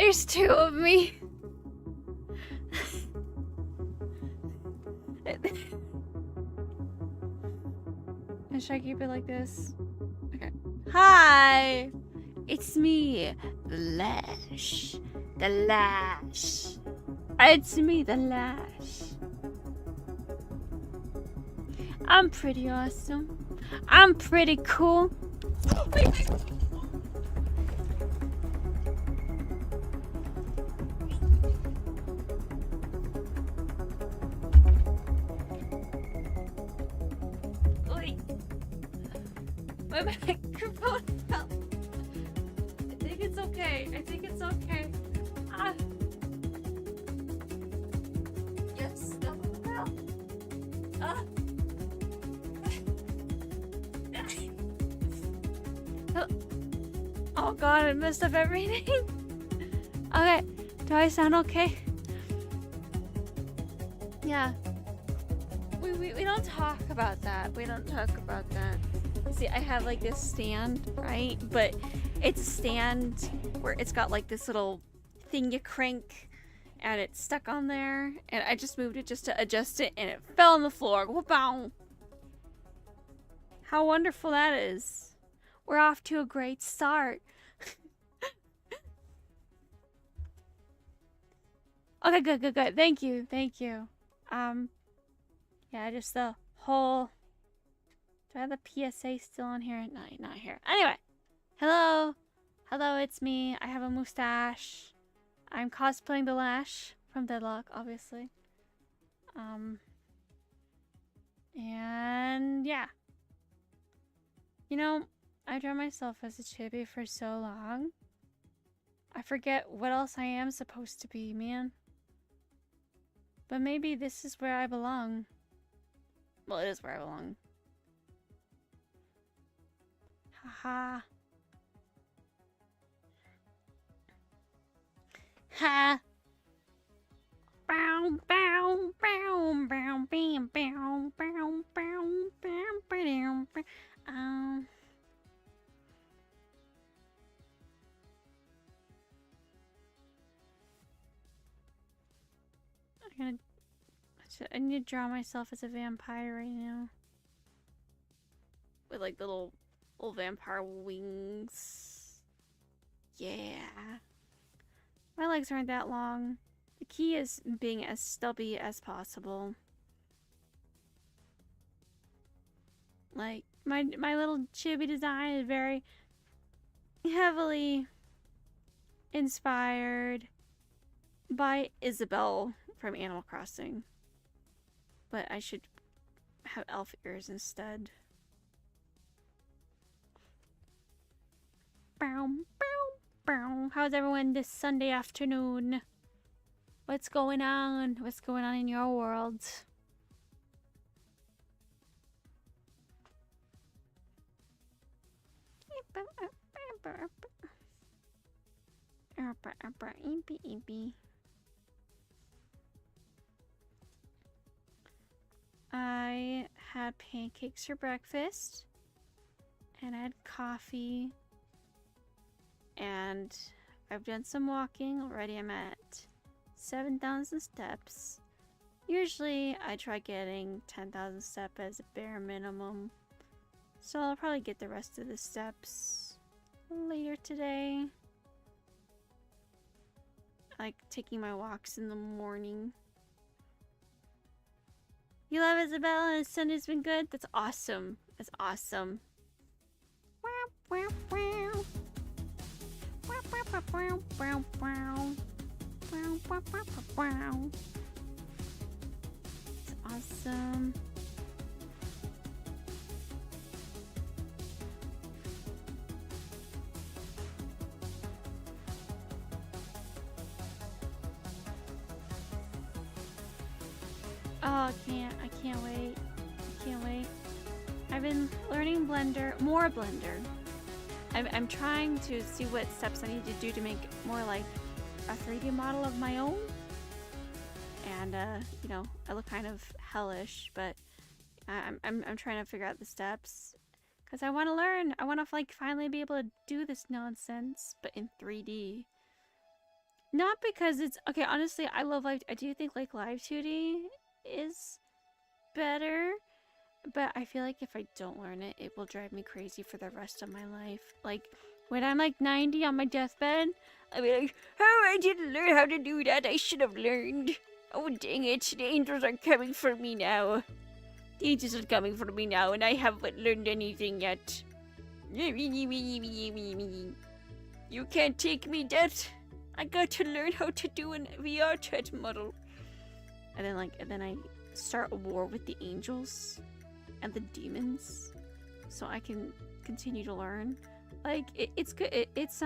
There's two of me. Should I keep it like this? Okay. Hi! It's me, the Lash. The Lash. It's me, the Lash. I'm pretty awesome. I'm pretty cool. My microphone fell. I think it's okay. I think it's okay. Ah. Yes, no, no. Ah. Oh god, I messed up everything. Okay, do I sound okay? Yeah. We don't talk about that. We don't talk about that. See, I have like this stand, right? But it's a stand where it's got like this little thing you crank and it's stuck on there. And I just moved it just to adjust it and it fell on the floor. Whoop-ow. How wonderful that is. We're off to a great start. Okay, good. Thank you. Yeah, just the whole... Do I have the PSA still on here? No, not here. Anyway. Hello, it's me. I have a mustache. I'm cosplaying the Lash from Deadlock, obviously. And yeah. You know, I draw myself as a chibi for so long. I forget what else I am supposed to be, man. But maybe this is where I belong. Well, it is where I belong. Haha. Ha. Bow, bow, bow, bow, bam, bow, bow, bow, bam, ba-dam, ba. I need to draw myself as a vampire right now. With like the little vampire wings. Yeah. My legs aren't that long. The key is being as stubby as possible. Like, my little chibi design is very heavily inspired by Isabelle from Animal Crossing. But I should have elf ears instead. Bow, bow, bow. How's everyone this Sunday afternoon? What's going on? What's going on in your world? I had pancakes for breakfast, and I had coffee, and I've done some walking already. I'm at 7,000 steps. Usually I try getting 10,000 steps as a bare minimum, so I'll probably get the rest of the steps later today. I like taking my walks in the morning. You love Isabelle and Sunday's been good? That's awesome. That's awesome. It's awesome. Oh, I can't wait. I've been learning Blender, more Blender. I'm trying to see what steps I need to do to make more like a 3D model of my own. And you know, I look kind of hellish, but I'm trying to figure out the steps because I want to learn. I want to like finally be able to do this nonsense, but in 3D. Not because it's okay. Honestly, I love live. I do think like live 2D is better, but I feel like if I don't learn it, it will drive me crazy for the rest of my life. Like when I'm like 90 on my deathbed, I'll be like, "Oh, I didn't learn how to do that. I should have learned. Oh, dang it! The angels are coming for me now. The angels are coming for me now, and I haven't learned anything yet. You can't take me, Dad. I got to learn how to do an VR chat model." And then I start a war with the angels and the demons, so I can continue to learn. Like it's good. It's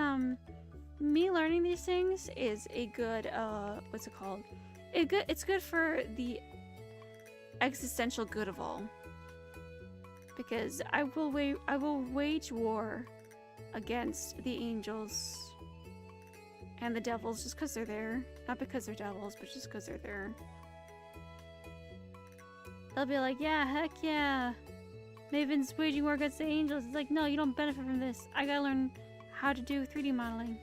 me learning these things is a good what's it called? It's good for the existential good of all. Because I will wage war against the angels and the devils just because they're there. Not because they're devils, but just because they're there. They'll be like, yeah, heck yeah. Maven's waging war against the angels. It's like, no, you don't benefit from this. I gotta learn how to do 3D modeling.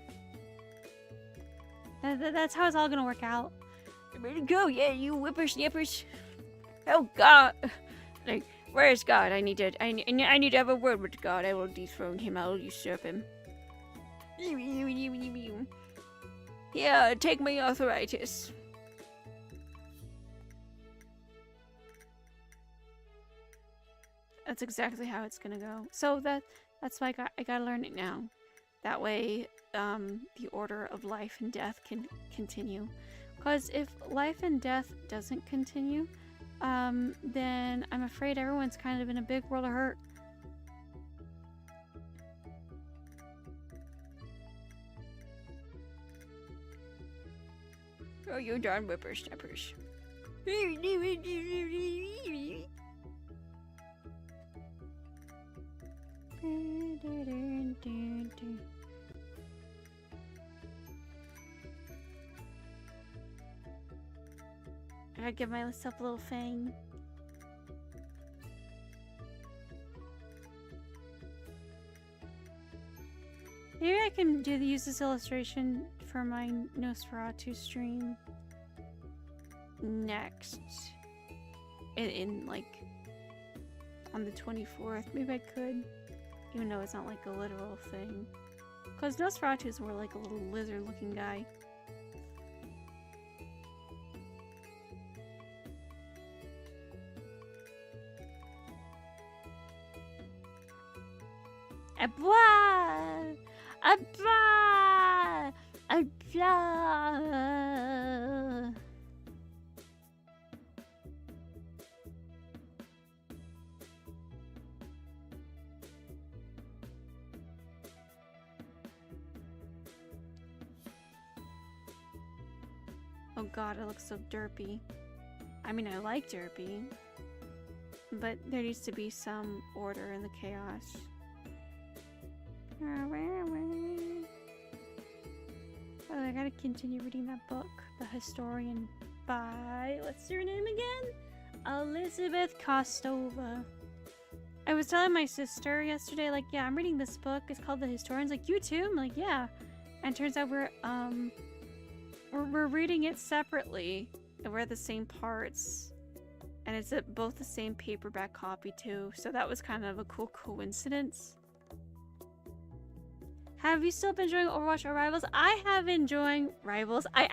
That's how it's all gonna work out. Ready to go, yeah, you whippersnappers. Oh God. Like, where is God? I need to have a word with God. I will dethrone him. I will usurp him. Yeah, take my arthritis. That's exactly how it's gonna go. So that's why I gotta learn it now. That way, the order of life and death can continue. Because if life and death doesn't continue, then I'm afraid everyone's kind of in a big world of hurt. Oh, you darn whippersnappers. I gotta give myself a little fang. Maybe I can use this illustration for my Nosferatu stream next. In like on the 24th. Maybe I could. Even though it's not like a literal thing. Because Nosferatu is more like a little lizard looking guy. Abwa! Abwa! Abwa! Oh God, it looks so derpy. I mean, I like derpy, but there needs to be some order in the chaos. Oh, I gotta continue reading that book, The Historian by... what's your name again? Elizabeth Kostova. I was telling my sister yesterday, like, yeah, I'm reading this book. It's called The Historians. Like, you too? I'm like, yeah. And it turns out we're reading it separately. And we're at the same parts. And it's at both the same paperback copy, too. So that was kind of a cool coincidence. Have you still been enjoying Overwatch or Rivals? I have been enjoying Rivals. I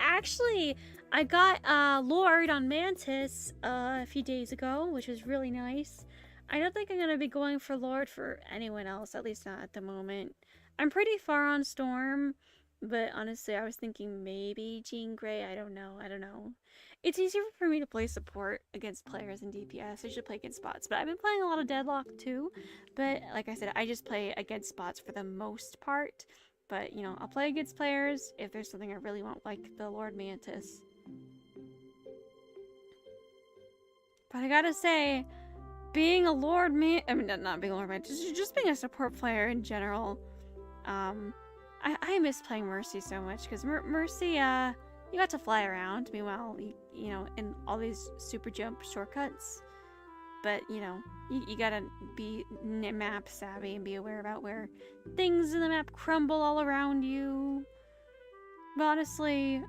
got Lord on Mantis a few days ago, which was really nice. I don't think I'm going to be going for Lord for anyone else, at least not at the moment. I'm pretty far on Storm, but honestly, I was thinking maybe Jean Grey. I don't know. It's easier for me to play support against players in DPS. I should play against bots, but I've been playing a lot of Deadlock too. But like I said, I just play against bots for the most part. But, you know, I'll play against players if there's something I really want, like the Lord Mantis. But I gotta say, being a Lord not being a Lord Mantis, just being a support player in general, I miss playing Mercy so much, because Mercy, you got to fly around. Meanwhile, you know, in all these super jump shortcuts. But, you know, you gotta be map savvy and be aware about where things in the map crumble all around you. But honestly,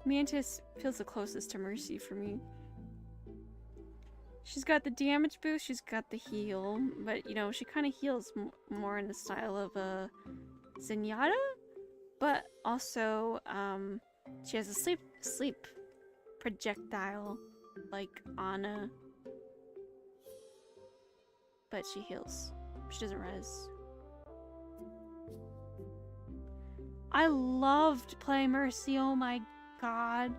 Mantis feels the closest to Mercy for me. She's got the damage boost, she's got the heal, but you know, she kind of heals more in the style of Zenyatta, but also she has a sleep projectile like Ana, but she heals. She doesn't res. I loved playing Mercy. Oh my god.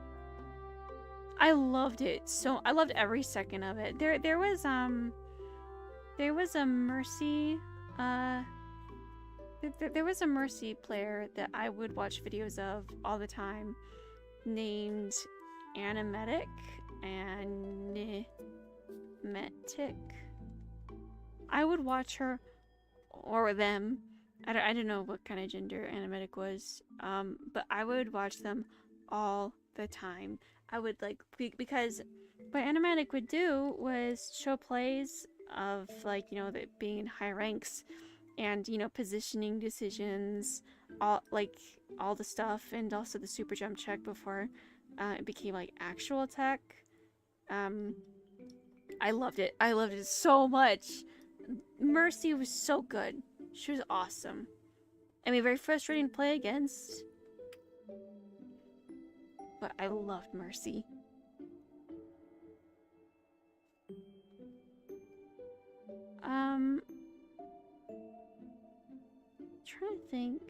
I loved it. So I loved every second of it. There was a Mercy there was a Mercy player that I would watch videos of all the time named Animetic and Metic. I would watch her or them. I don't know what kind of gender Animetic was, but I would watch them all the time. I would like, because what Animetic would do was show plays of like, you know, that being in high ranks and, you know, positioning decisions, all the stuff, and also the super jump check before it became like actual tech. I loved it. I loved it so much. Mercy was so good. She was awesome. I mean, very frustrating to play against, but I loved Mercy. Trying to think.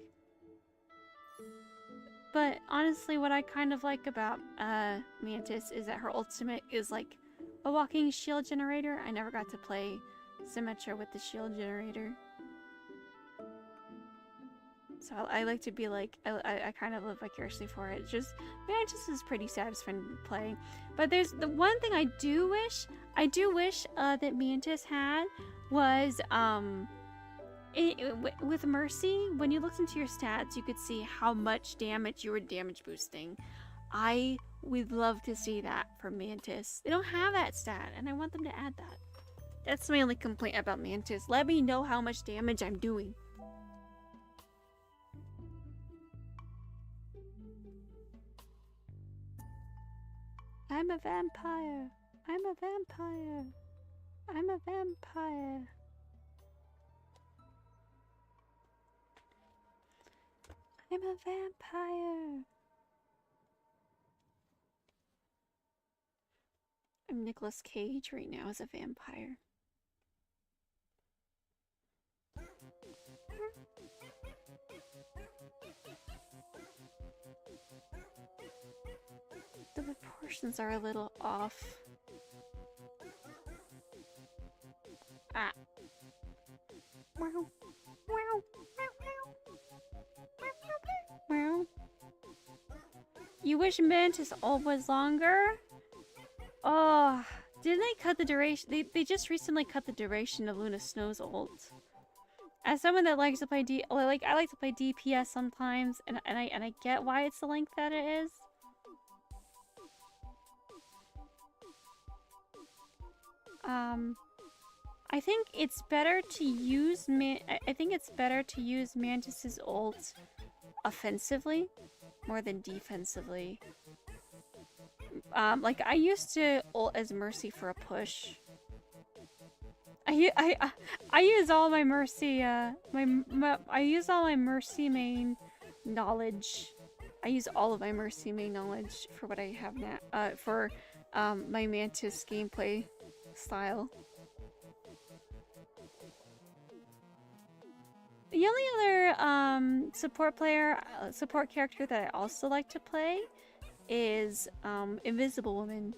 But honestly, what I kind of like about Mantis is that her ultimate is like a walking shield generator. I never got to play Symmetra with the shield generator. So I like to be like, I kind of live vicariously for it. Just, Mantis is pretty satisfying to play. But there's the one thing I do wish that Mantis had was, with Mercy, when you looked into your stats, you could see how much damage you were damage boosting. I would love to see that for Mantis. They don't have that stat, and I want them to add that. That's my only complaint about Mantis. Let me know how much damage I'm doing. I'm a vampire. I'm a vampire. I'm a vampire. I'm a vampire. I'm Nicolas Cage right now as a vampire. The proportions are a little off. Ah. Wow. Wow. Wow. You wish Mantis ult was longer? Oh, didn't they cut the duration? They just recently cut the duration of Luna Snow's ult. As someone that likes to play I like to play DPS sometimes, and I get why it's the length that it is. I think it's better to use Mantis's ult offensively more than defensively. Like I used to ult as Mercy for a push. I use all my Mercy I use all my Mercy main knowledge. I use all of my Mercy main knowledge for what I have now for my Mantis gameplay style. The only other support character that I also like to play is Invisible Woman.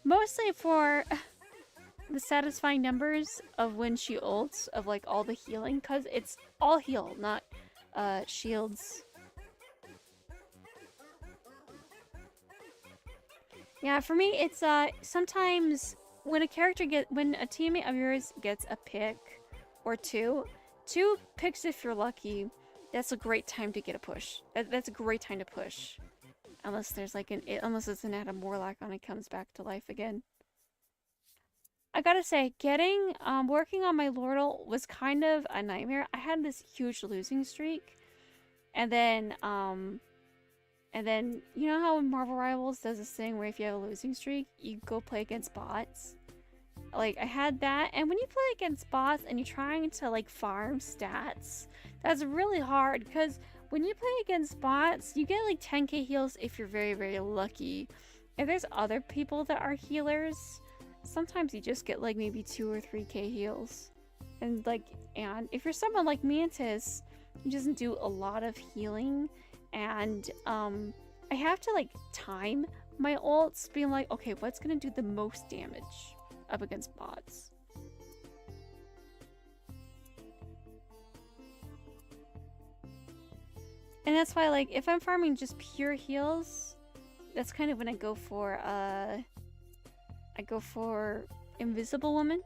Mostly for the satisfying numbers of when she ults, of like all the healing, because it's all heal, not shields. Yeah, for me, it's sometimes when a teammate of yours gets a pick or two picks if you're lucky, that's a great time to get a push. That's a great time to push, unless there's like unless it's an Adam Warlock and it comes back to life again. I gotta say, working on my Lordle was kind of a nightmare. I had this huge losing streak, and then you know how Marvel Rivals does this thing where if you have a losing streak, you go play against bots? Like, I had that, and when you play against bots and you're trying to, like, farm stats, that's really hard, because when you play against bots, you get, like, 10k heals if you're very, very lucky. If there's other people that are healers, sometimes you just get, like, maybe 2 or 3k heals. And, like, and if you're someone like Mantis, who doesn't do a lot of healing, and, I have to, like, time my ults, being like, okay, what's gonna do the most damage up against bots? And that's why, like, if I'm farming just pure heals, that's kind of when I go for Invisible Woman.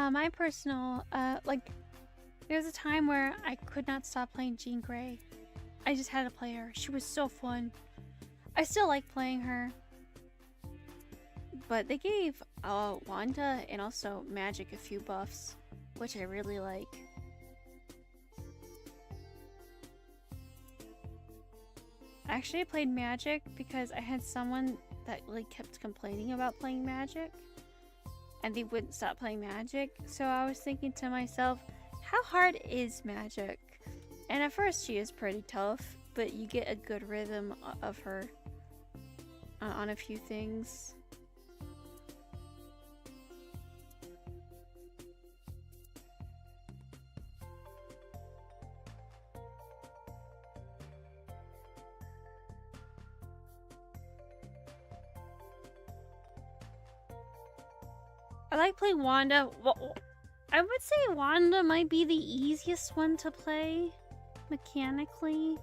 My personal, like, there was a time where I could not stop playing Jean Grey. I just had to play her. She was so fun. I still like playing her. But they gave Wanda and also Magic a few buffs, which I really like. Actually, I played Magic because I had someone that like kept complaining about playing Magic, and they wouldn't stop playing Magic. So I was thinking to myself, how hard is Magic? And at first she is pretty tough, but you get a good rhythm of her on a few things. I like playing Wanda. Well, I would say Wanda might be the easiest one to play mechanically.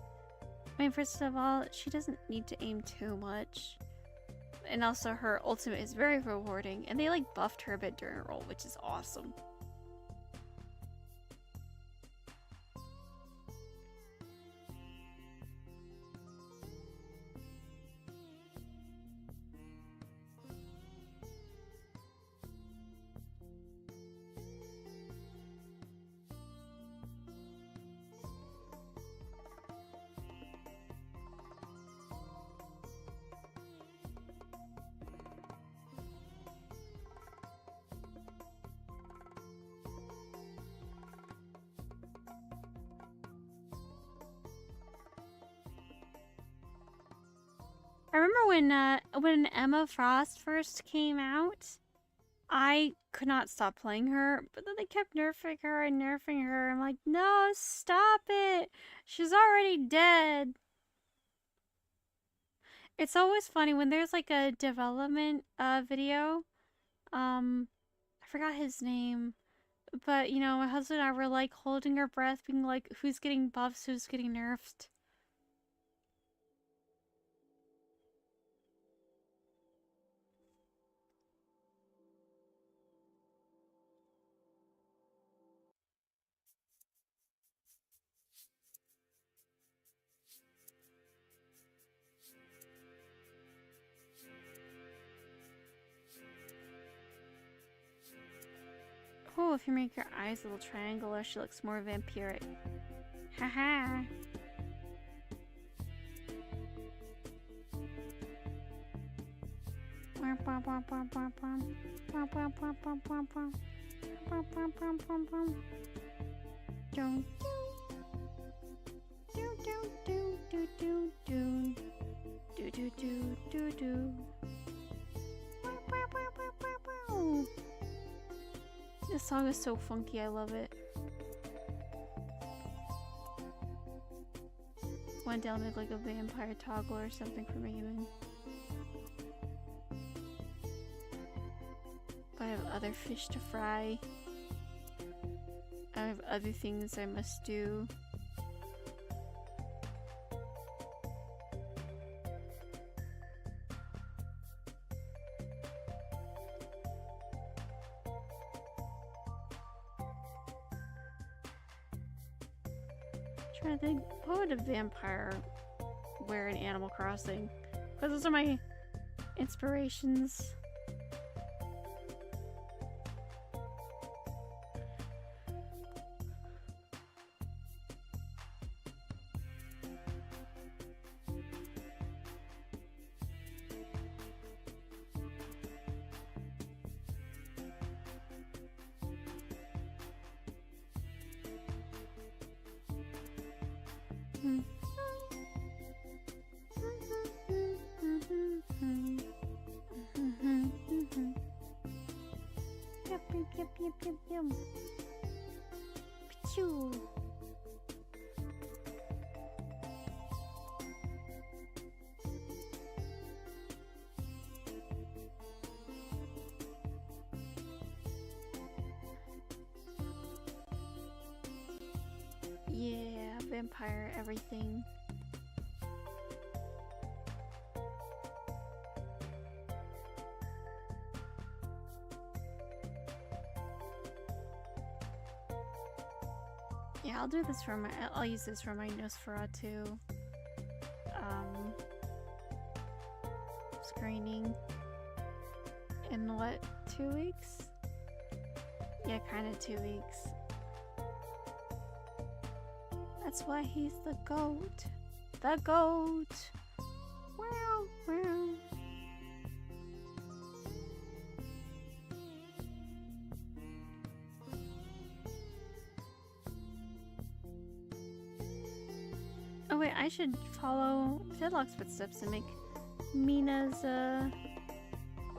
I mean, first of all, she doesn't need to aim too much. And also her ultimate is very rewarding. And they like buffed her a bit during her roll, which is awesome. I remember when Emma Frost first came out, I could not stop playing her, but then they kept nerfing her and nerfing her. I'm like, no, stop it! She's already dead. It's always funny when there's like a development video. I forgot his name, but you know, my husband and I were like holding our breath, being like, who's getting buffs, who's getting nerfed. Oh, if you make your eyes a little triangular, she looks more vampiric. Haha. This song is so funky, I love it. One day I'll make like a vampire toggle or something for Raymond. But I have other fish to fry. I have other things I must do. Trying to think, what would a vampire wear in Animal Crossing? Because those are my inspirations. Yeah, vampire everything. Yeah, I'll do this for my. I'll use this for my Nosferatu screening. In what, 2 weeks? Yeah, kind of 2 weeks. That's why he's the goat. The goat. Wow, wow. Oh wait, I should follow Deadlock's footsteps and make Mina's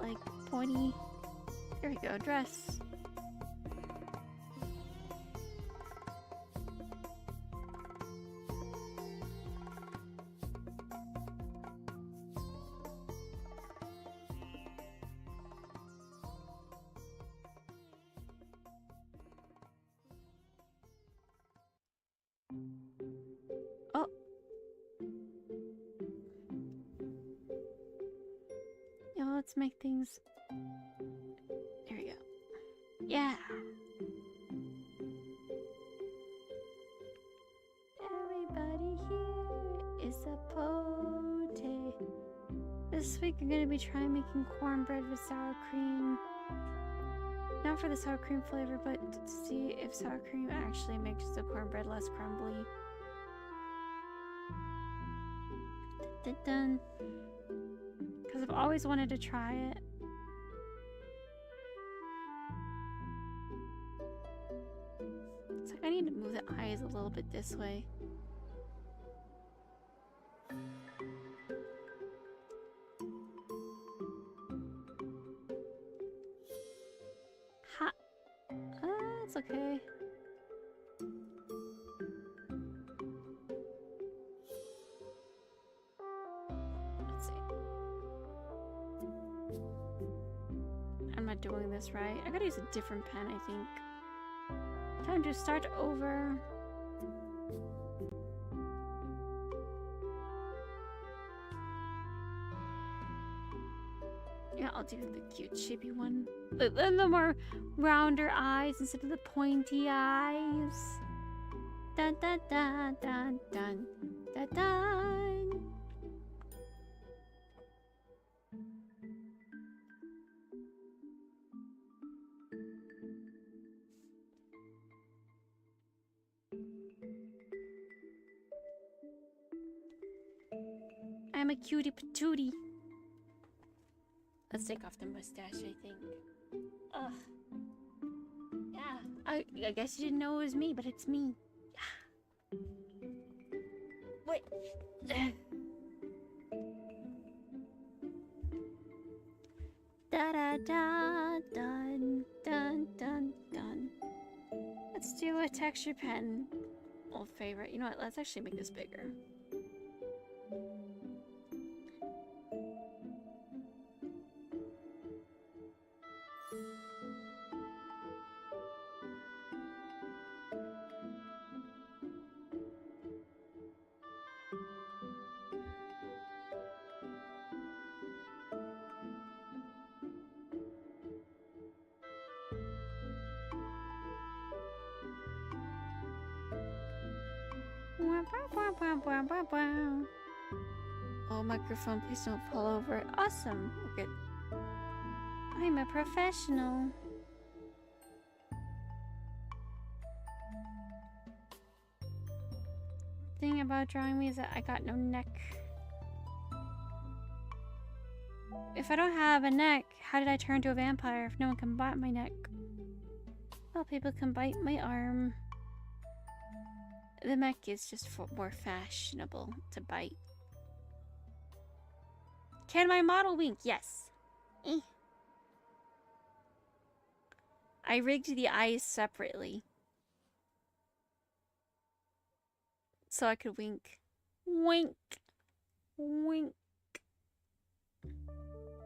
like pointy. Here we go, dress. Oh. Yeah, well, let's make things. There we go. Yeah. Everybody here is a pote. This week I'm gonna be trying making cornbread with sour cream. Not for the sour cream flavor, but to see if sour cream actually makes the cornbread less crumbly. Dun. Because I've always wanted to try it. It's like I need to move the eyes a little bit this way. Ha! That's okay. Let's see. I'm not doing this right. I gotta use a different pen, I think. Time to start over. Yeah, I'll do the cute chibi one. Then the more rounder eyes instead of the pointy eyes. Dun dun dun dun dun dun dun. I'm a cutie patootie. Let's take off the mustache, I think. Ugh. Yeah, I guess you didn't know it was me, but it's me. What? Da da da dun dun dun dun. Let's do a texture pen. Old favorite. You know what? Let's actually make this bigger. Oh, microphone, please don't fall over it. Awesome. We're good. I'm a professional. Thing about drawing me is that I got no neck. If I don't have a neck, how did I turn into a vampire if no one can bite my neck? Well, people can bite my arm. The neck is just more fashionable to bite. Can my model wink? Yes. Eh. I rigged the eyes separately so I could wink. Wink. Wink.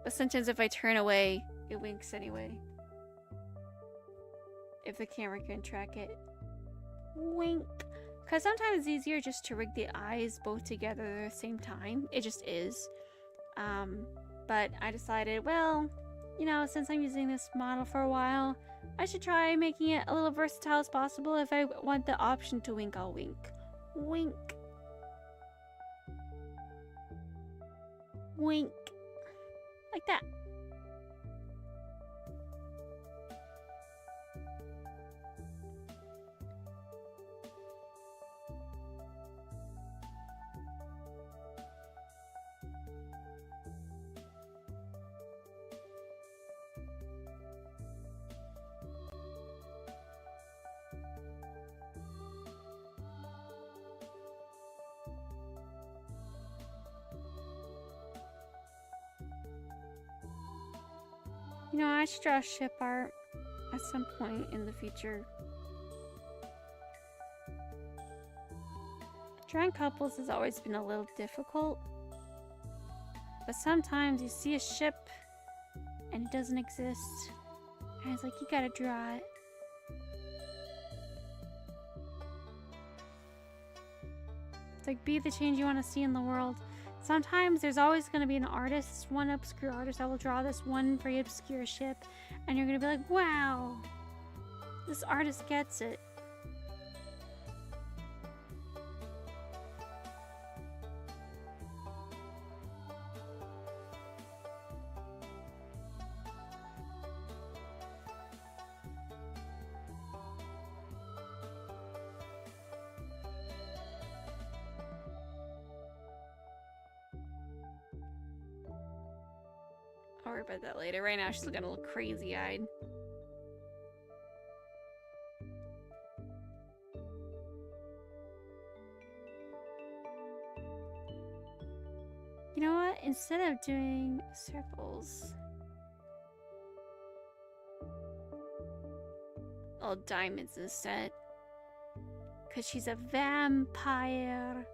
But sometimes if I turn away, it winks anyway. If the camera can track it. Wink. Because sometimes it's easier just to rig the eyes both together at the same time. It just is. But I decided, well, you know, since I'm using this model for a while, I should try making it a little versatile as possible. If I want the option to wink, I'll wink. Wink. Wink. Like that. You know, I should draw ship art at some point in the future. Drawing couples has always been a little difficult. But sometimes you see a ship and it doesn't exist. And it's like, you gotta draw it. It's like, be the change you want to see in the world. Sometimes there's always going to be an artist, one obscure artist that will draw this one very obscure ship, and you're going to be like, wow, this artist gets it. I'll worry about that later. Right now, she's looking a little crazy-eyed. You know what? Instead of doing circles, all diamonds instead. Because she's a vampire.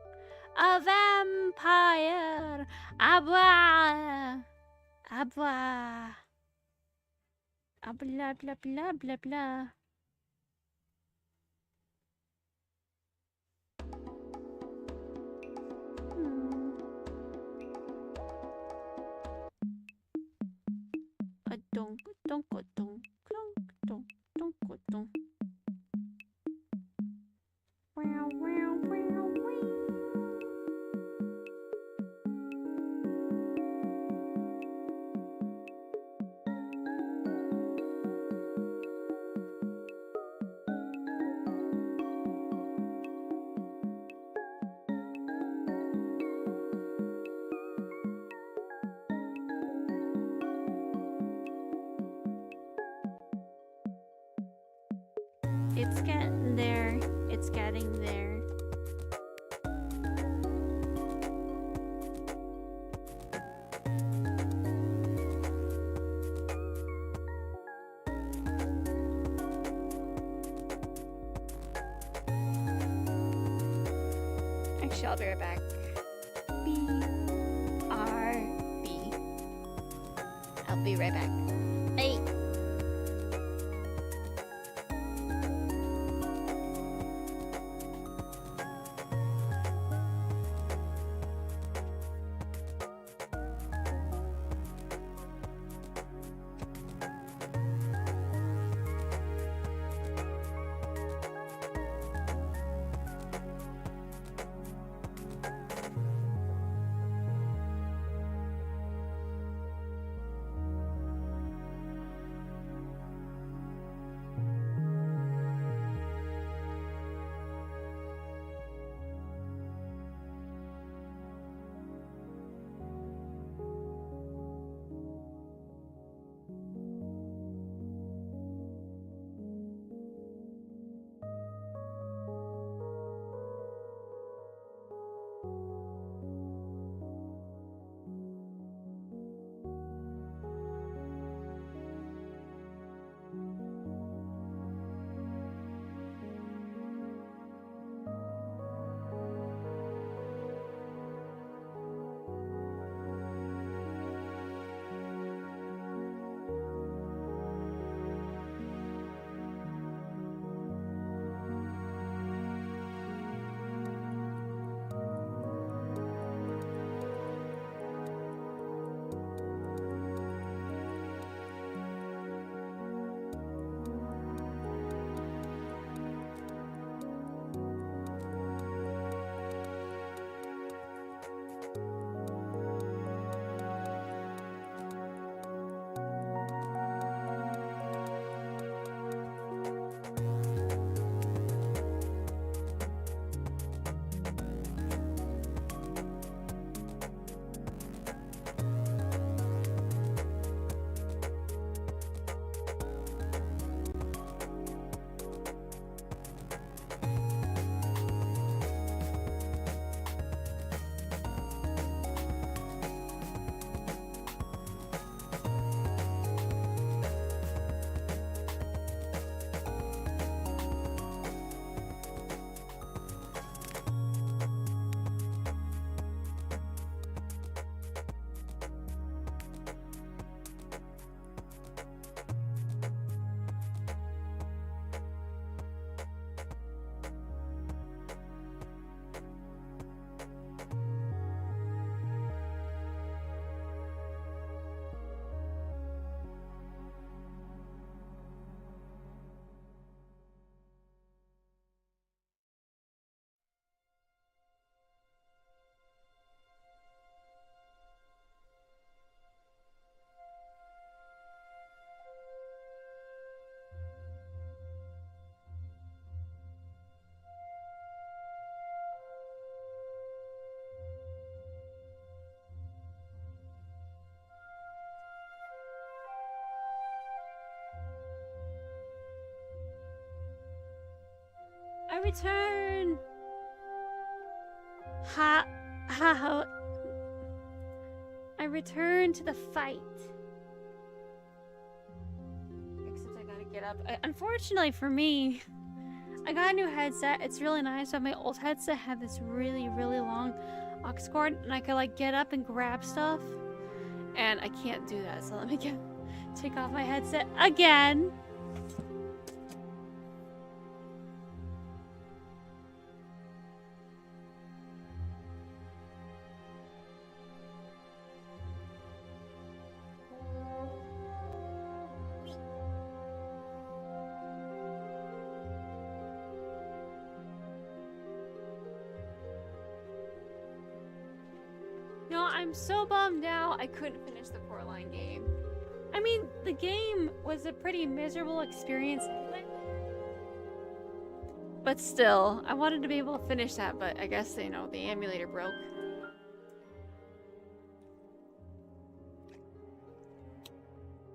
A vampire! Abba! Abba. Blah blah blah blah blah. A donk donk donk donk donk donk donk. Wow wow wow wow. It's getting there. It's getting there. Actually, I'll be right back. B-R-B. I'll be right back. Hey. return! Ha ha. I return to the fight. Except I gotta get up. Unfortunately for me, I got a new headset. It's really nice, but my old headset had this really, really long aux cord, and I could like get up and grab stuff, and I can't do that. So let me take off my headset again. No, I'm so bummed out I couldn't finish the Coraline game. I mean, the game was a pretty miserable experience, but still, I wanted to be able to finish that, but I guess, you know, the emulator broke.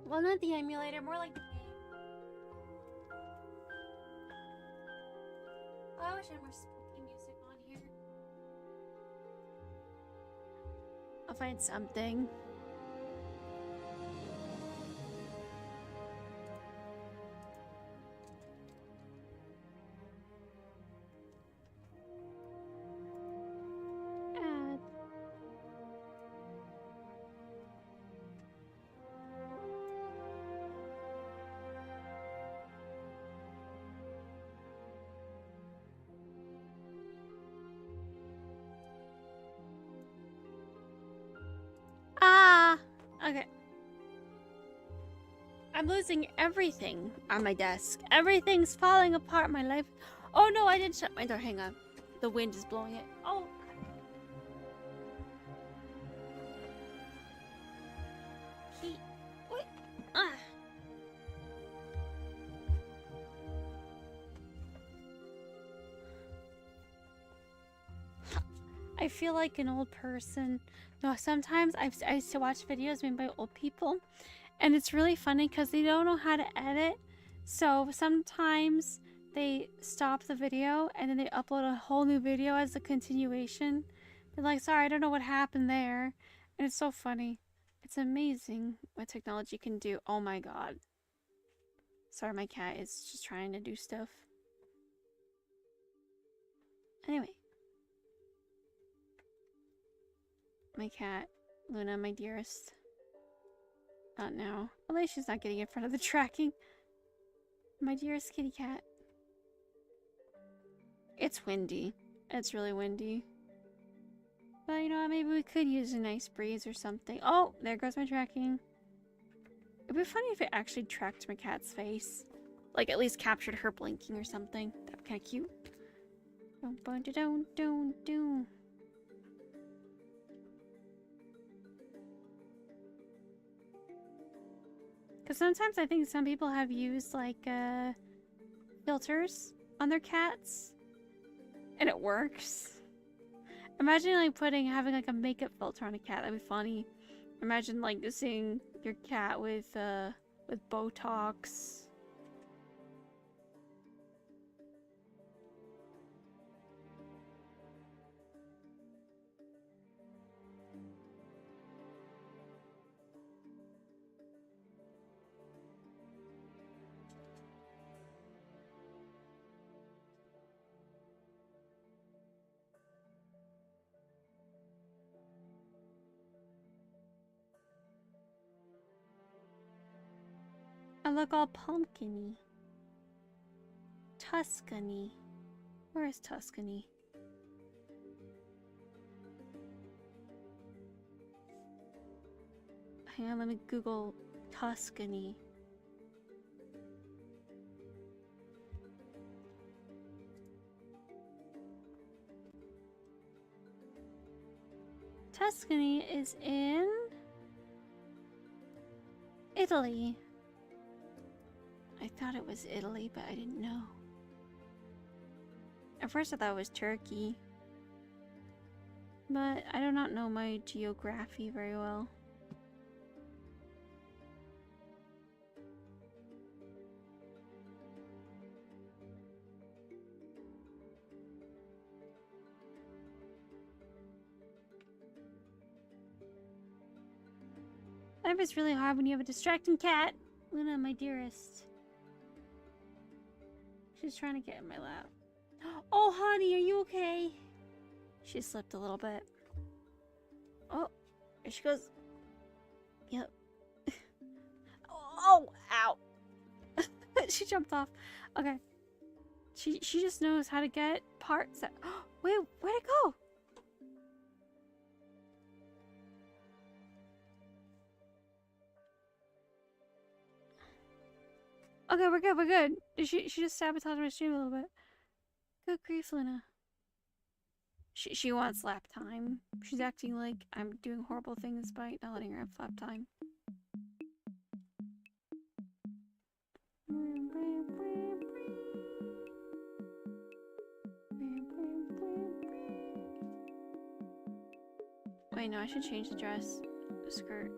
Well, not the emulator, more like the game. Oh, I wish I had more spooky music on here. I'll find something. Add. Okay. I'm losing everything on my desk. Everything's falling apart. My life. Oh no, I didn't shut my door. Hang on. The wind is blowing it. Oh. What? Ah. I feel like an old person. No, sometimes I used to watch videos made by old people, and it's really funny because they don't know how to edit. So sometimes they stop the video and then they upload a whole new video as a continuation. They're like, sorry, I don't know what happened there. And it's so funny. It's amazing what technology can do. Oh my god. Sorry, my cat is just trying to do stuff. Anyway. My cat, Luna, my dearest. Not now. At least she's not getting in front of the tracking. My dearest kitty cat. It's windy. It's really windy. But you know what? Maybe we could use a nice breeze or something. Oh, there goes my tracking. It'd be funny if it actually tracked my cat's face. Like at least captured her blinking or something. That'd be kind of cute. Because sometimes I think some people have used like filters on their cats, and it works. Imagine like having like a makeup filter on a cat. That'd be funny. Imagine like seeing your cat with Botox. I look all pumpkin-y. Tuscany. Where is Tuscany? Hang on, let me Google Tuscany. Tuscany is in Italy. I thought it was Italy, but I didn't know. At first I thought it was Turkey. But I do not know my geography very well. Life is really hard when you have a distracting cat. Luna, my dearest. She's trying to get in my lap. Oh, honey, are you okay? She slipped a little bit. Oh, there she goes. Yep. Oh, ow. She jumped off. Okay. She just knows how to get parts that... Wait, where'd it go? Okay, we're good, we're good. She just sabotaged my stream a little bit. Good grief, Luna. She wants lap time. She's acting like I'm doing horrible things by not letting her have lap time. Wait, no, I should change the dress. The skirt.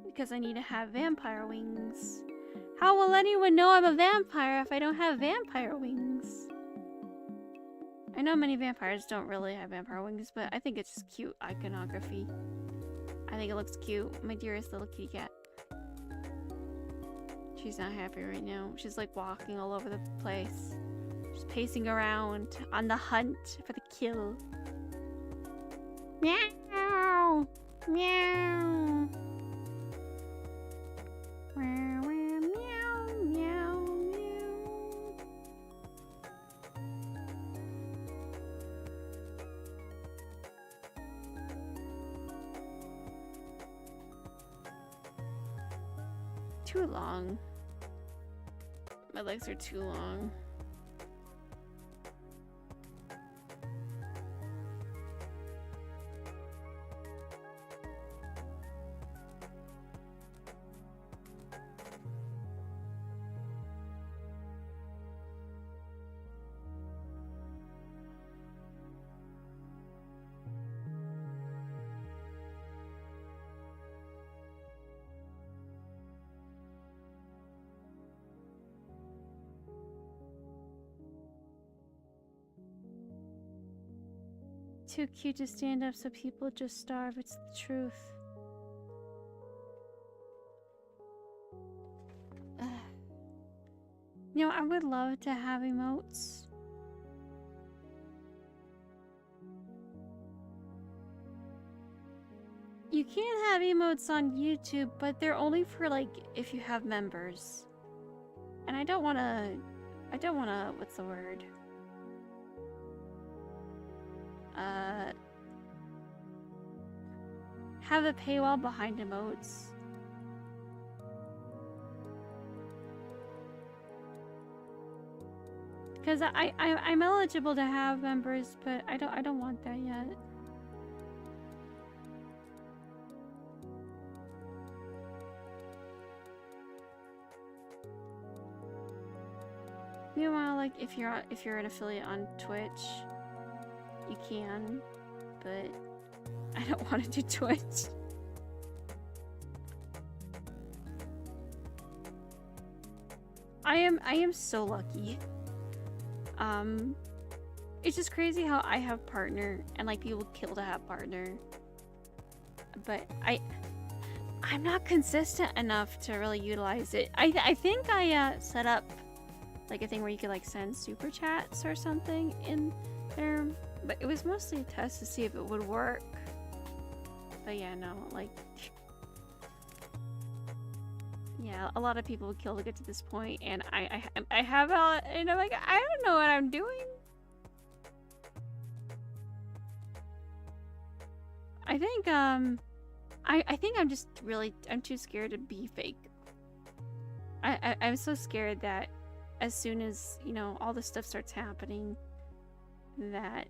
Because I need to have vampire wings. How will anyone know I'm a vampire if I don't have vampire wings? I know many vampires don't really have vampire wings, but I think it's just cute iconography. I think it looks cute. My dearest little kitty cat. She's not happy right now. She's like walking all over the place. She's pacing around on the hunt for the kill. Meow! Meow! Meow, meow, meow, meow. Too long. My legs are too long. Too cute to stand up so people just starve. It's the truth. You know, I would love to have emotes. You can have emotes on YouTube, but they're only for like if you have members. And I don't wanna, what's the word? Have a paywall behind emotes. Because I'm eligible to have members, but I don't want that yet. Meanwhile, like if you're an affiliate on Twitch, you can, but I don't want to do Twitch. I am so lucky. It's just crazy how I have partner and like people kill to have partner, but I'm not consistent enough to really utilize it. I think I set up like a thing where you could like send super chats or something in there, but it was mostly a test to see if it would work. But yeah, no, like yeah, a lot of people would kill to get to this point, and I have and I'm like, I don't know what I'm doing. I think I think I'm just really I'm too scared to be fake. I'm so scared that as soon as, you know, all this stuff starts happening, that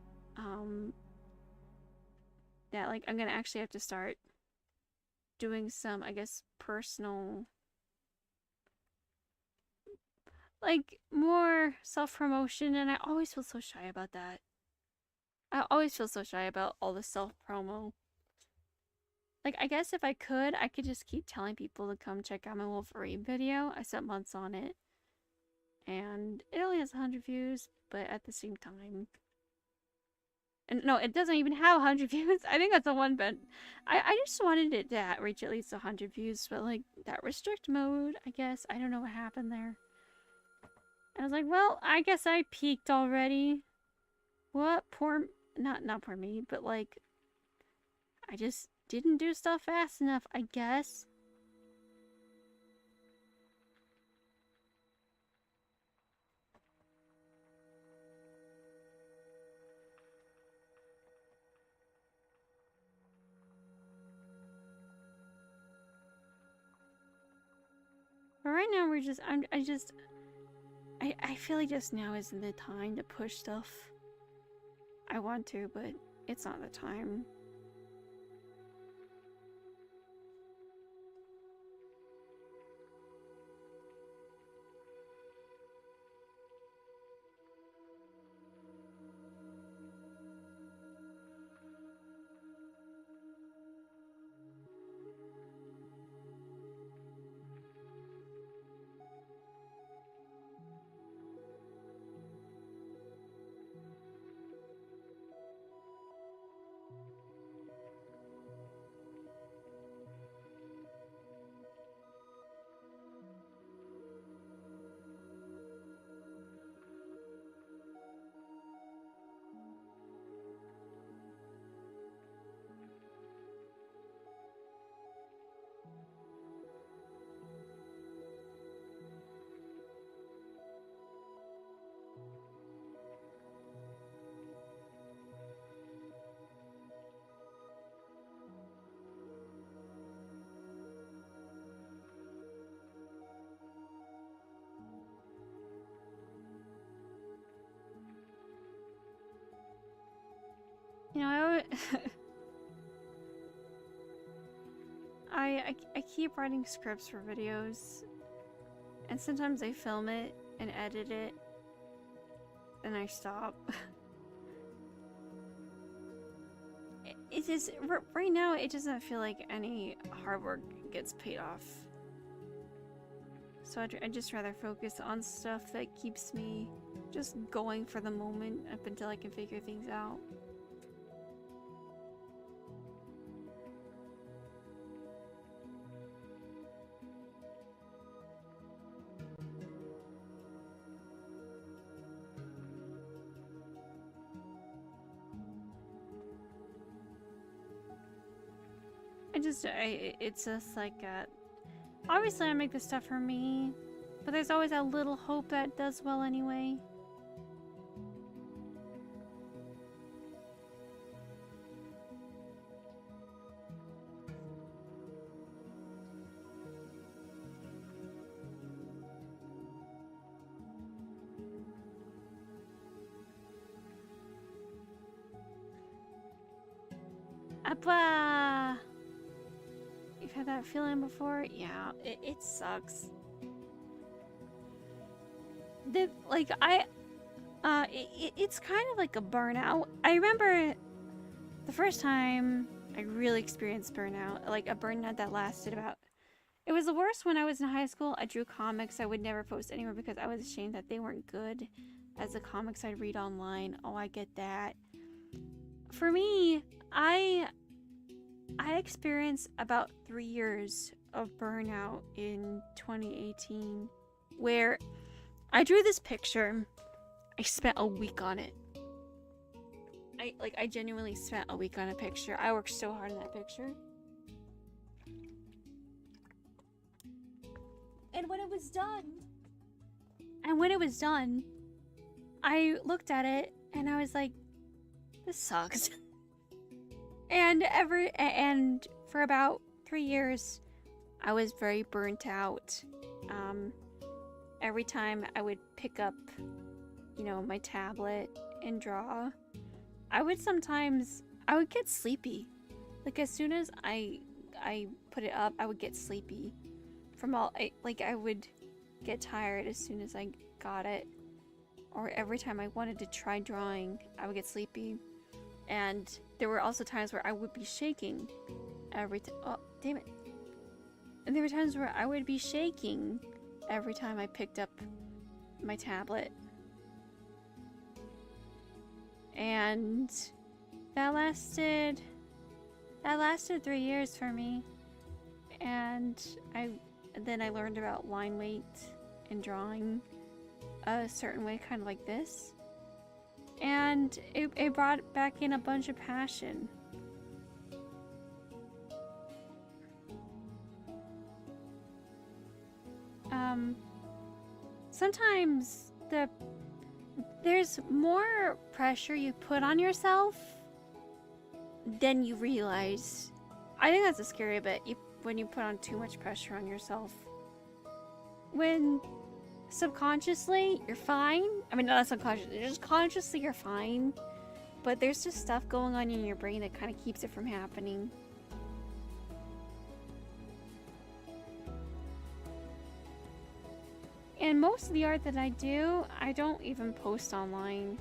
that like I'm gonna actually have to start doing some, I guess, personal, like more self-promotion, and I always feel so shy about that. I always feel so shy about all the self-promo. Like, I guess if I could just keep telling people to come check out my Wolverine video. I spent months on it, and it only has 100 views, but at the same time, And no, it doesn't even have 100 views. I think that's a one, but I just wanted it to reach at least 100 views. But like that restrict mode, I guess I don't know what happened there. I was like, well, I guess I peaked already. What? Not poor me, but like, I just didn't do stuff fast enough, I guess. But right now we're just, I feel like just now isn't the time to push stuff. I want to, but it's not the time. You know, I keep writing scripts for videos, and sometimes I film it and edit it, and I stop. It just, right now, it doesn't feel like any hard work gets paid off. So I'd just rather focus on stuff that keeps me just going for the moment up until I can figure things out. It's just like, obviously I make this stuff for me, but there's always that little hope that it does well anyway. Appa! You've had that feeling before? Yeah, it sucks. It's kind of like a burnout. I remember the first time I really experienced burnout, like a burnout that lasted about... It was the worst when I was in high school. I drew comics I would never post anywhere because I was ashamed that they weren't good as the comics I'd read online. Oh, I get that. For me, I experienced about 3 years of burnout in 2018 where I drew this picture. I spent a week on it. I genuinely spent a week on a picture. I worked so hard on that picture. And when it was done, I looked at it and I was like, this sucks. And for about 3 years, I was very burnt out. Every time I would pick up, you know, my tablet and draw, I would get sleepy. Like as soon as I put it up, I would get sleepy. I would get tired as soon as I got it. Or every time I wanted to try drawing, I would get sleepy. And there were also times where I would be shaking oh, damn it. And there were times where I would be shaking every time I picked up my tablet. And that lasted 3 years for me. And then I learned about line weight and drawing a certain way, kind of like this. And it brought back in a bunch of passion. Sometimes there's more pressure you put on yourself than you realize. I think that's a scary bit, when you put on too much pressure on yourself. When subconsciously you're fine. I mean, not subconsciously, just consciously you're fine. But there's just stuff going on in your brain that kind of keeps it from happening. And most of the art that I do, I don't even post online.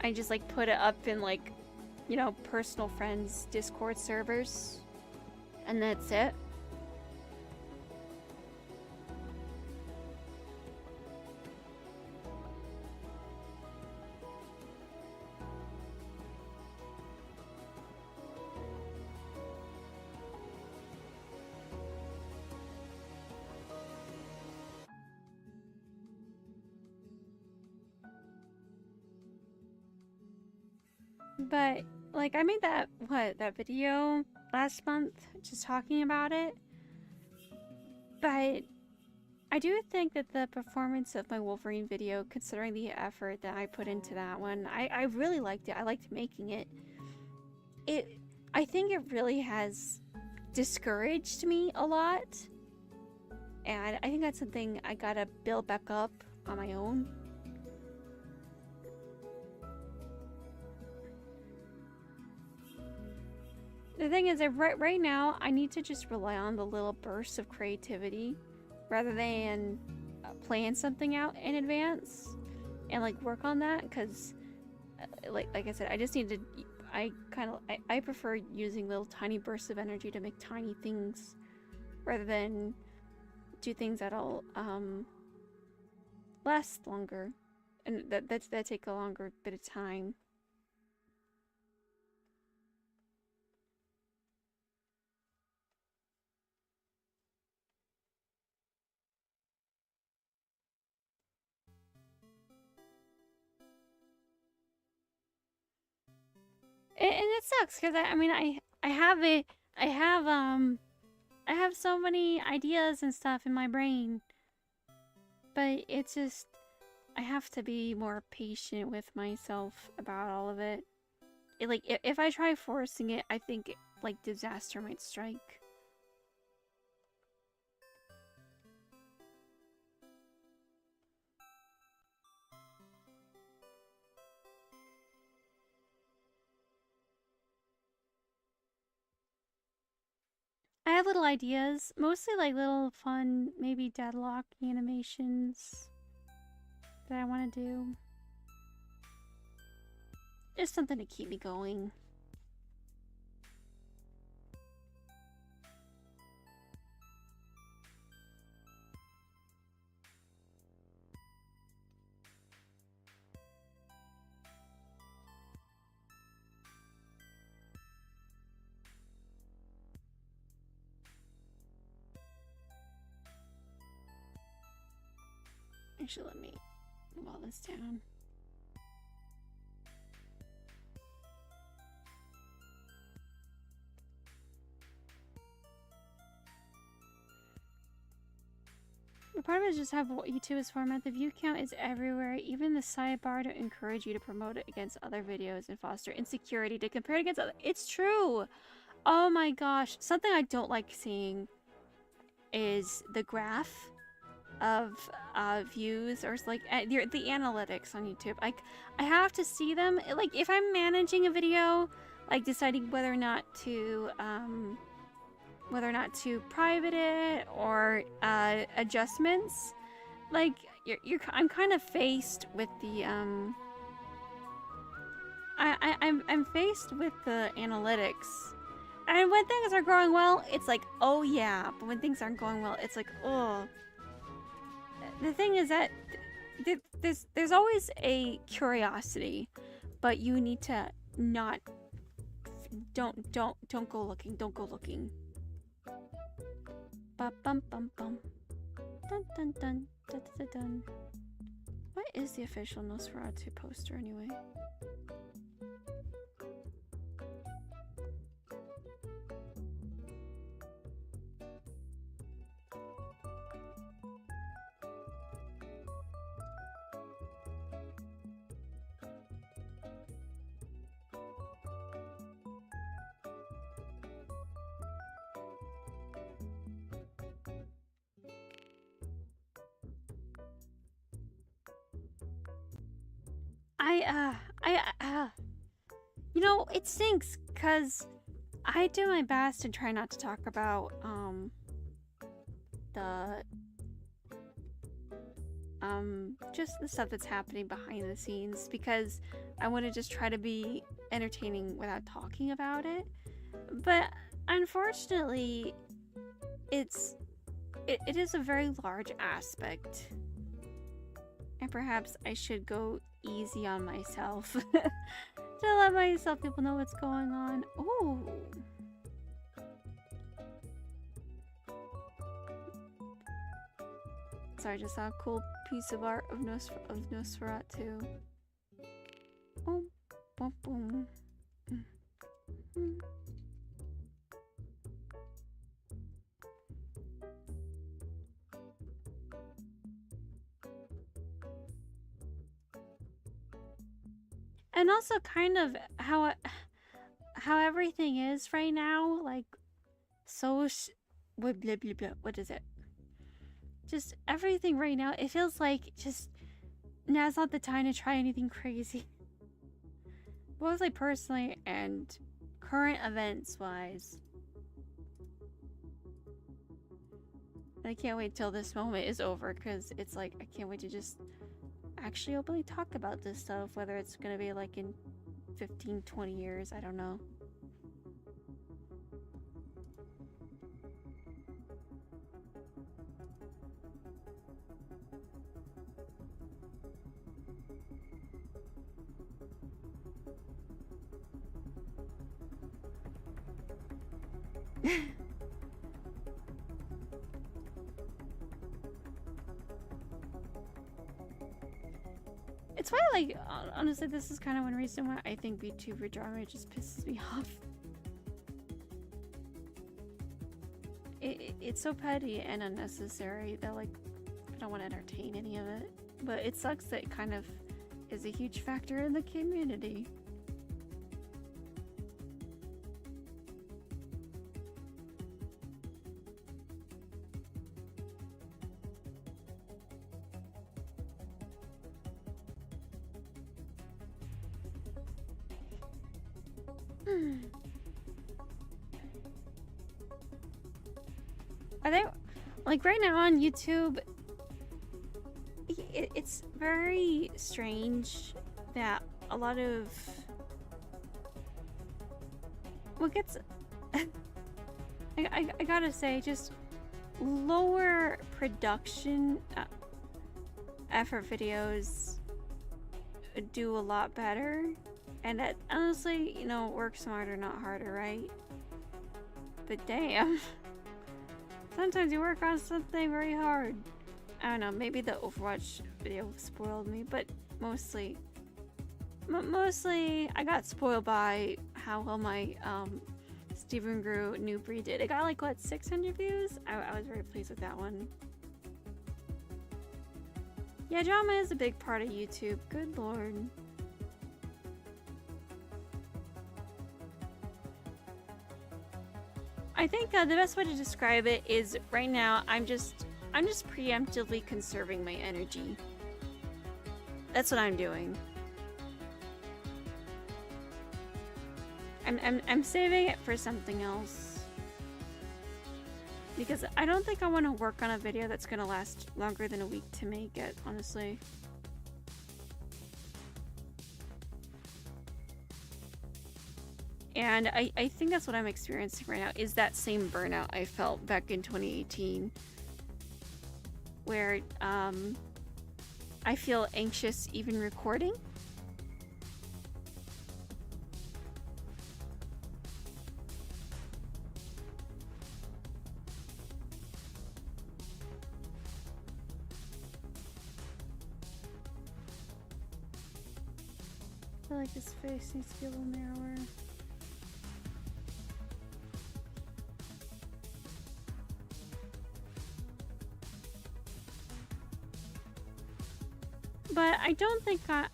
I just like put it up in like, you know, personal friends Discord servers, and that's it. But like I made that video last month just talking about it. But I do think that the performance of my Wolverine video, considering the effort that I put into that one, I really liked it. I liked making it. I think it really has discouraged me a lot. And I think that's something I gotta build back up on my own. The thing is that right now, I need to just rely on the little bursts of creativity rather than plan something out in advance and like work on that, because like I said, I just need to, I prefer using little tiny bursts of energy to make tiny things rather than do things that'll last longer and that take a longer bit of time. And it sucks because I mean I have so many ideas and stuff in my brain, but it's just I have to be more patient with myself about all of it. Like if I try forcing it, I think like disaster might strike. I have little ideas, mostly like little fun, maybe deadlock animations that I want to do. Just something to keep me going. Actually, let me move all this down. The part of it is just have what YouTube is format. The view count is everywhere, even the sidebar, to encourage you to promote it against other videos and foster insecurity to compare it against other. It's true! Oh my gosh. Something I don't like seeing is the graph of views, or like the analytics on YouTube. Like I have to see them. Like if I'm managing a video, like deciding whether or not to private it or adjustments, like I'm kind of faced with the I'm faced with the analytics And when things are going well, it's like, oh yeah. But when things aren't going well, it's like, oh. The thing is that there's always a curiosity, but you need to not don't go looking. Don't go looking. Ba bum bum bum. Dun dun dun dun dun dun. What is the official Nosferatu poster anyway? You know, it stinks because I do my best to try not to talk about, just the stuff that's happening behind the scenes because I want to just try to be entertaining without talking about it. But unfortunately, it is a very large aspect. And perhaps I should go easy on myself to let myself people know what's going on. Ooh. Sorry, I just saw a cool piece of art of Nosferatu. Oh, boom, boom. And also kind of how everything is right now, like what blah blah blah. What is it? Just everything right now. It feels like just now's not the time to try anything crazy. Both like personally and current events wise. I can't wait till this moment is over because it's like I can't wait to just actually openly talk about this stuff, whether it's gonna be like in 15-20 years, I don't know. It's why, like, honestly, this is kind of one reason why I think VTuber drama just pisses me off. It's so petty and unnecessary that, like, I don't want to entertain any of it. But it sucks that it kind of is a huge factor in the community. Are they, like, right now on YouTube, it's very strange that a lot of what gets I gotta say, just lower production effort videos do a lot better, and that honestly, you know, work smarter, not harder, right? But damn, sometimes you work on something very hard. I don't know, maybe the Overwatch video spoiled me, but mostly I got spoiled by how well my Stephen Grew New Breed did. It got like, what, 600 views? I was very pleased with that one. Yeah, drama is a big part of YouTube. Good lord. I think the best way to describe it is right now I'm just preemptively conserving my energy. That's what I'm doing. I'm saving it for something else. Because I don't think I want to work on a video that's gonna last longer than a week to make it, honestly. And I think that's what I'm experiencing right now, is that same burnout I felt back in 2018, where I feel anxious even recording. I feel like this face needs to be a little narrower. But I don't think I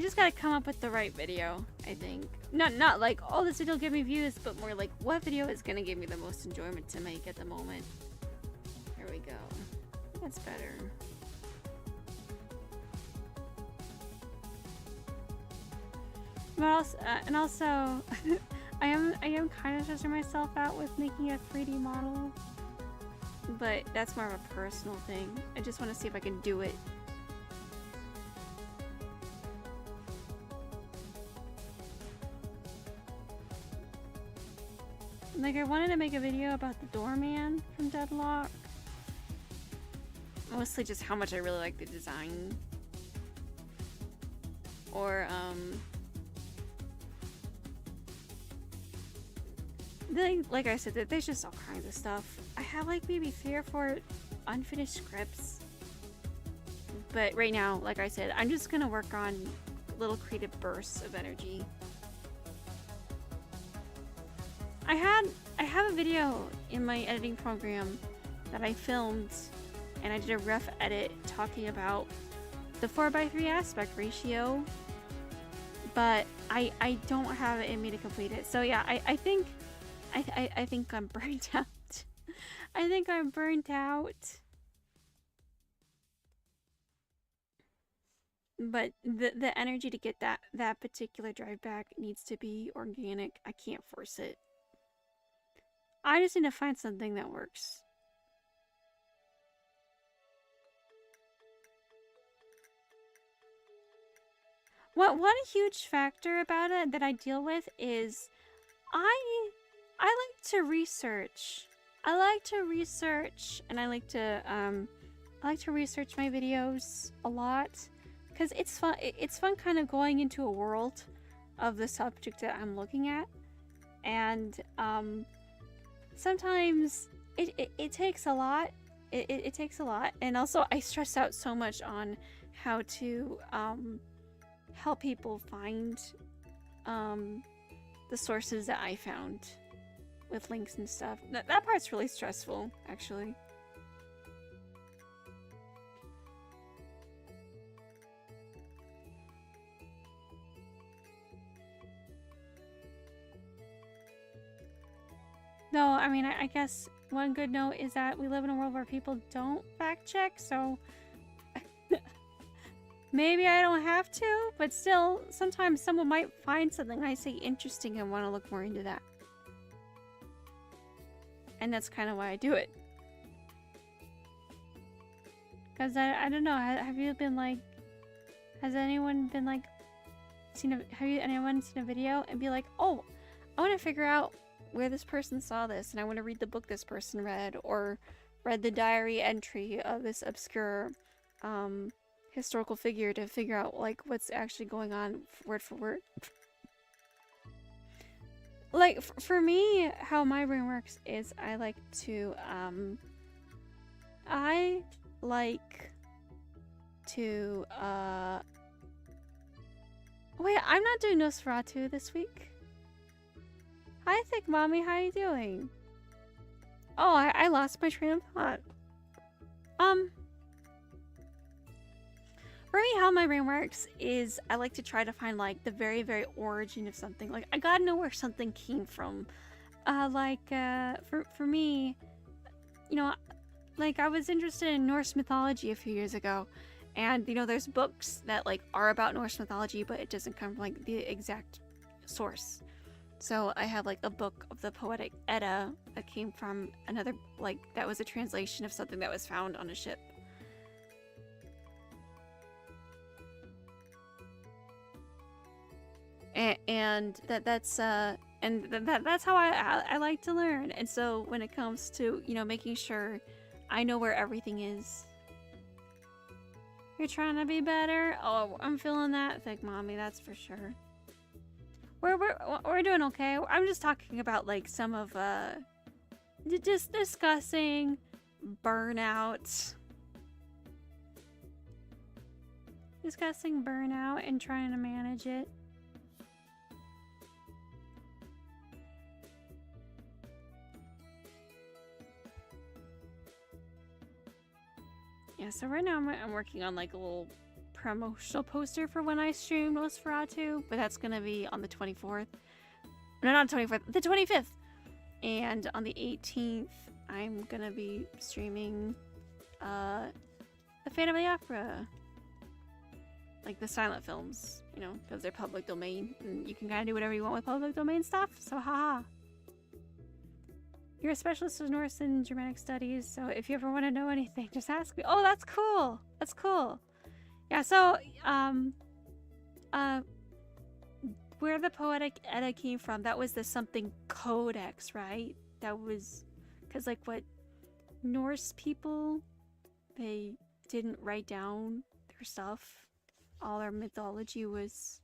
just gotta come up with the right video, I think. Not like, oh, this video will give me views, but more like, what video is gonna give me the most enjoyment to make at the moment. There we go. That's better. But also, I am kind of stressing myself out with making a 3D model. But that's more of a personal thing. I just want to see if I can do it. Like, I wanted to make a video about the doorman from Deadlock. Mostly just how much I really like the design. Or, like I said, there's just all kinds of stuff. I have like maybe 3 or 4 unfinished scripts. But right now, like I said, I'm just gonna work on little creative bursts of energy. I have a video in my editing program that I filmed, and I did a rough edit talking about the 4:3 aspect ratio, but I don't have it in me to complete it. So yeah, I think I'm burnt out. I think I'm burnt out. But the energy to get that particular drive back needs to be organic. I can't force it. I just need to find something that works. One huge factor about it that I deal with is I like to research. I like to research my videos a lot because it's fun. It's fun kind of going into a world of the subject that I'm looking at, and sometimes it takes a lot. It takes a lot, and also I stress out so much on how to help people find the sources that I found with links and stuff. That part's really stressful, actually. No, I mean, I guess one good note is that we live in a world where people don't fact check, so maybe I don't have to, but still, sometimes someone might find something I say interesting and want to look more into that. And that's kind of why I do it. Because I don't know, have you been like, has anyone been like, anyone seen a video and be like, oh, I want to figure out where this person saw this and I want to read the book this person read, or read the diary entry of this obscure historical figure to figure out like what's actually going on word for word. Like for me, how my brain works is I like to wait, I'm not doing Nosferatu this week. Hi, Thick Mommy, how you doing? Oh, I lost my train of thought. For me, how my brain works is I like to try to find like the very, very origin of something. Like I gotta know where something came from. For me, you know, like I was interested in Norse mythology a few years ago, and you know, there's books that like are about Norse mythology, but it doesn't come from like the exact source. So I have like a book of the Poetic Edda that came from another, like that was a translation of something that was found on a ship. And that's how I like to learn. And so when it comes to, you know, making sure I know where everything is. You're trying to be better? Oh, I'm feeling that thick, mommy, that's for sure. We're doing okay. I'm just talking about like some of just discussing burnout. Discussing burnout and trying to manage it. Yeah, so right now I'm working on like a little promotional poster for when I stream Nosferatu, but that's gonna be on the 24th. No, not the 24th, the 25th. And on the 18th, I'm gonna be streaming The Phantom of the Opera. Like the silent films, you know, because they're public domain, and you can kind of do whatever you want with public domain stuff, so haha. You're a specialist in Norse and Germanic studies, so if you ever want to know anything, just ask me. Oh, that's cool. That's cool. Yeah, so, where the Poetic Edda came from, that was the something codex, right? That was, because like what Norse people, they didn't write down their stuff. All their mythology was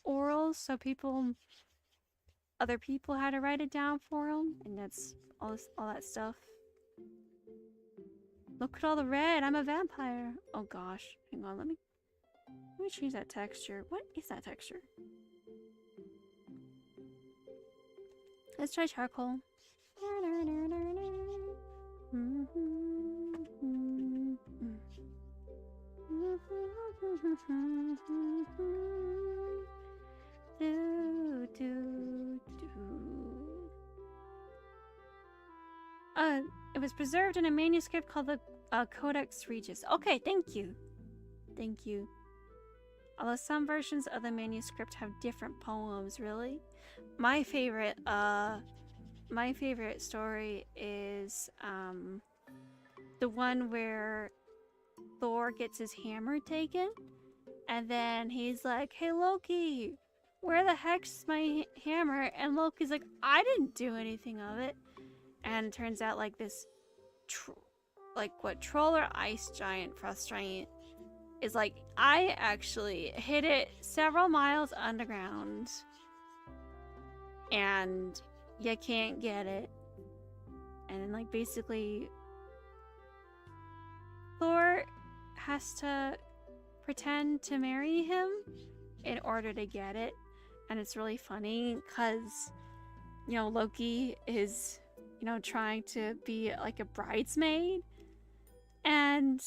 oral, so other people had to write it down for them, and that's all that stuff. Look at all the red. I'm a vampire. Oh gosh, hang on. Let me change that texture. What is that texture? Let's try charcoal. It was preserved in a manuscript called the Codex Regius. Okay, thank you. Thank you. Although some versions of the manuscript have different poems, really. My favorite story is the one where Thor gets his hammer taken, and then he's like, "Hey Loki, where the heck's my hammer?" And Loki's like, "I didn't do anything of it." And it turns out like this troll or ice giant, frost giant, is like, I actually hid it several miles underground and you can't get it. And then like basically Thor has to pretend to marry him in order to get it. And it's really funny because, you know, Loki is, you know, trying to be like a bridesmaid, and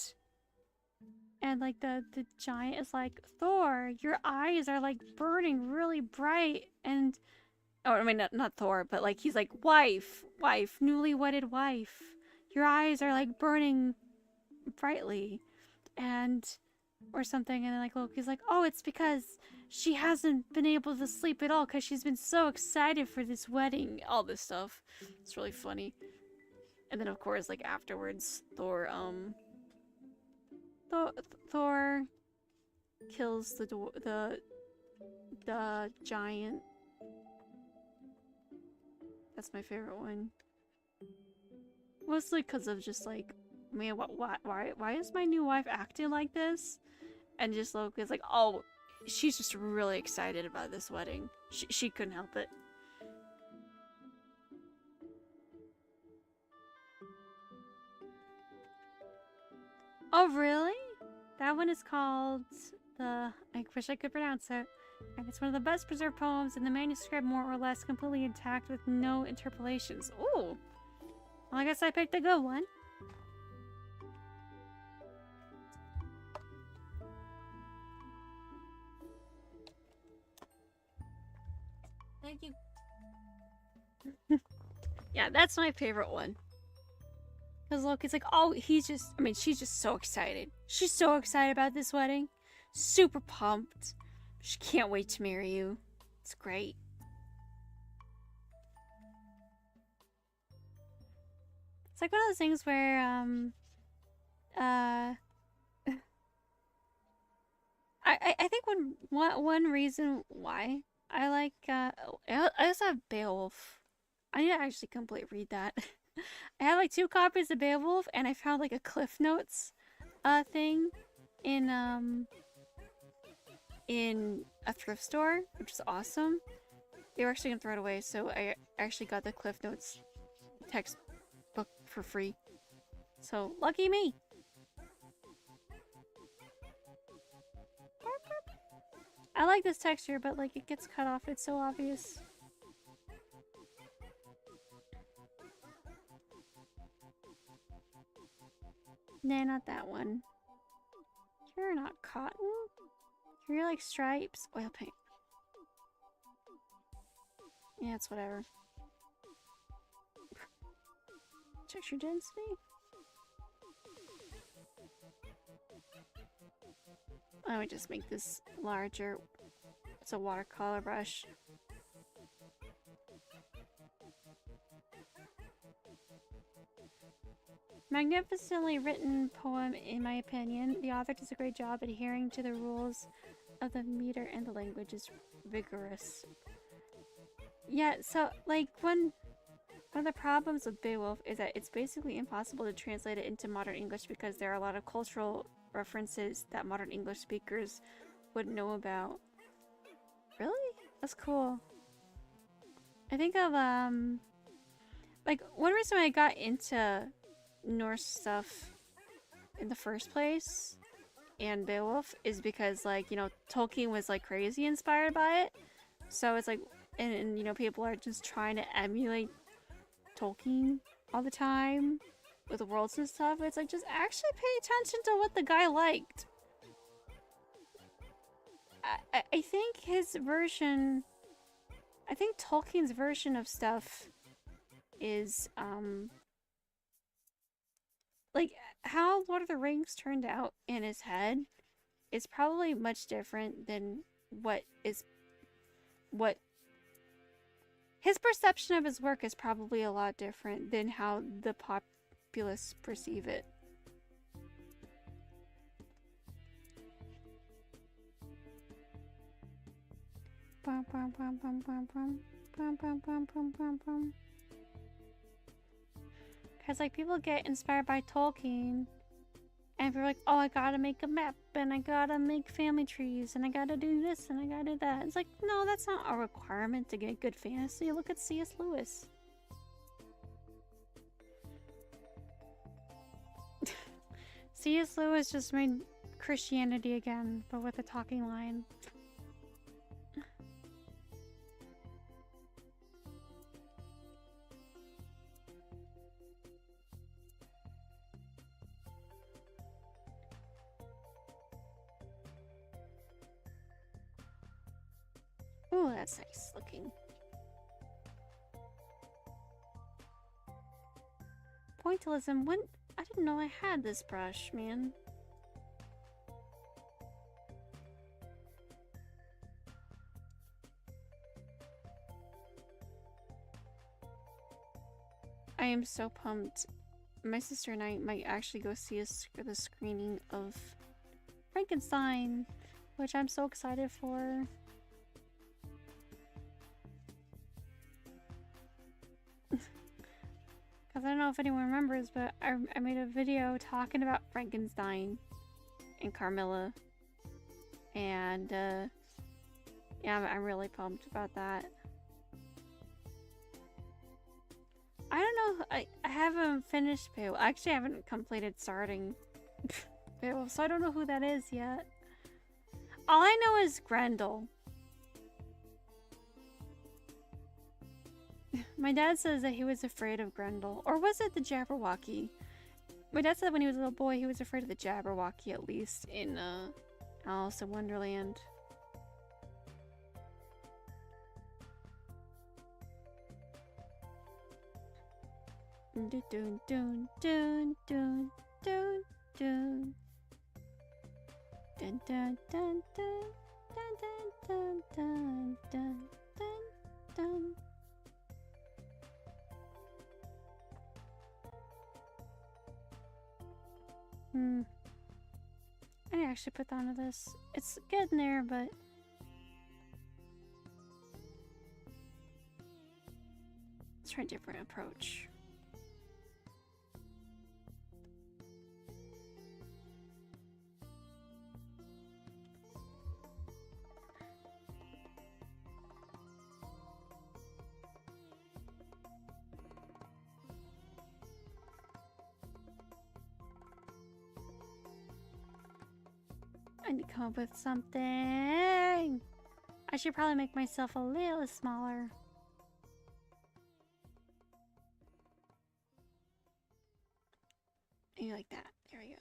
like the giant is like, "Thor, your eyes are like burning really bright," and oh, I mean not Thor, but like he's like, wife, newly-wedded wife, your eyes are like burning brightly, and or something. And then like Loki's like, "Oh, it's because she hasn't been able to sleep at all because she's been so excited for this wedding." All this stuff. It's really funny. And then of course, like afterwards, Thor kills the giant. That's my favorite one. Mostly because of just like, man, why is my new wife acting like this? And just Loki's like, oh, she's just really excited about this wedding. She couldn't help it. Oh, really? That one is called I wish I could pronounce it. And it's one of the best preserved poems in the manuscript, more or less completely intact with no interpolations. Ooh. Well, I guess I picked a good one. Thank you. Yeah, that's my favorite one. Because Loki's like, oh, she's just so excited. She's so excited about this wedding. Super pumped. She can't wait to marry you. It's great. It's like one of those things where, I think one reason why I like I also have Beowulf. I need to actually complete read that. I have like 2 copies of Beowulf, and I found like a Cliff Notes thing in a thrift store, which is awesome. They were actually gonna throw it away, so I actually got the Cliff Notes textbook for free. So lucky me. I like this texture, but like it gets cut off. It's so obvious. Nah, not that one. You're not cotton. You're like stripes. Oil paint. Yeah, it's whatever. Texture density. I would just make this larger. It's a watercolor brush. Magnificently written poem, in my opinion. The author does a great job adhering to the rules of the meter, and the language is vigorous. Yeah, so like one of the problems with Beowulf is that it's basically impossible to translate it into modern English because there are a lot of cultural references that modern English speakers wouldn't know about. Really? That's cool. I think of like one reason I got into Norse stuff in the first place and Beowulf is because, like, you know, Tolkien was like crazy inspired by it. So it's like, and you know, people are just trying to emulate Tolkien all the time with the worlds and stuff. It's like, just actually pay attention to what the guy liked. I think his version, I think Tolkien's version of stuff is like how Lord of the Rings turned out in his head is probably much different than what his perception of his work is probably a lot different than how the populace perceive it. Because like people get inspired by Tolkien and they're like, oh, I gotta make a map and I gotta make family trees and I gotta do this and I gotta do that. It's like, no, that's not a requirement to get good fantasy. Look at C.S. Lewis. C.S. Lewis just made Christianity again, but with a talking line. Ooh, that's nice looking. Pointillism, when I didn't know I had this brush, man. I am so pumped. My sister and I might actually go see the screening of Frankenstein, which I'm so excited for. Because I don't know if anyone remembers, but I made a video talking about Frankenstein and Carmilla. And, yeah, I'm really pumped about that. I don't know, I haven't finished Beowulf. Actually, I haven't completed starting Beowulf, so I don't know who that is yet. All I know is Grendel. My dad says that he was afraid of Grendel. Or was it the Jabberwocky? My dad said when he was a little boy he was afraid of the Jabberwocky, at least in Alice in Wonderland. Dun dun dun dun dun dun dun dun dun dun dun dun dun dun dun dun. I actually put onto this. It's getting there, but let's try a different approach. I need to come up with something. I should probably make myself a little smaller. Maybe like that. There we go.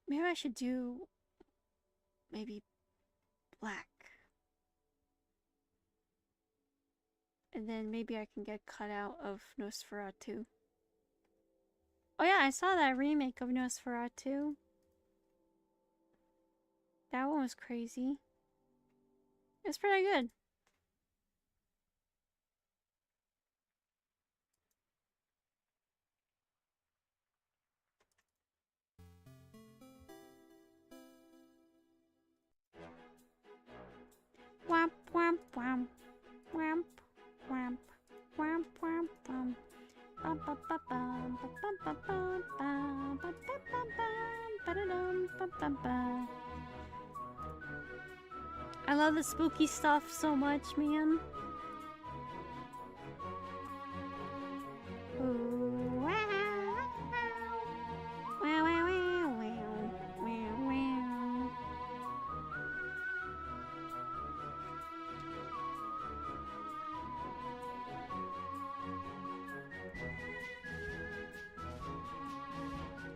Maybe I should do maybe black. And then maybe I can get cut out of Nosferatu. Oh yeah, I saw that remake of Nosferatu. That one was crazy. It's pretty good. Wamp wamp wamp wamp wamp wamp wamp wamp. Bum bum bum bum bum bum bum bum bum bum bum bum bum. I love the spooky stuff so much, man. Ooh, wow. Wow, wow, wow, wow, wow, wow.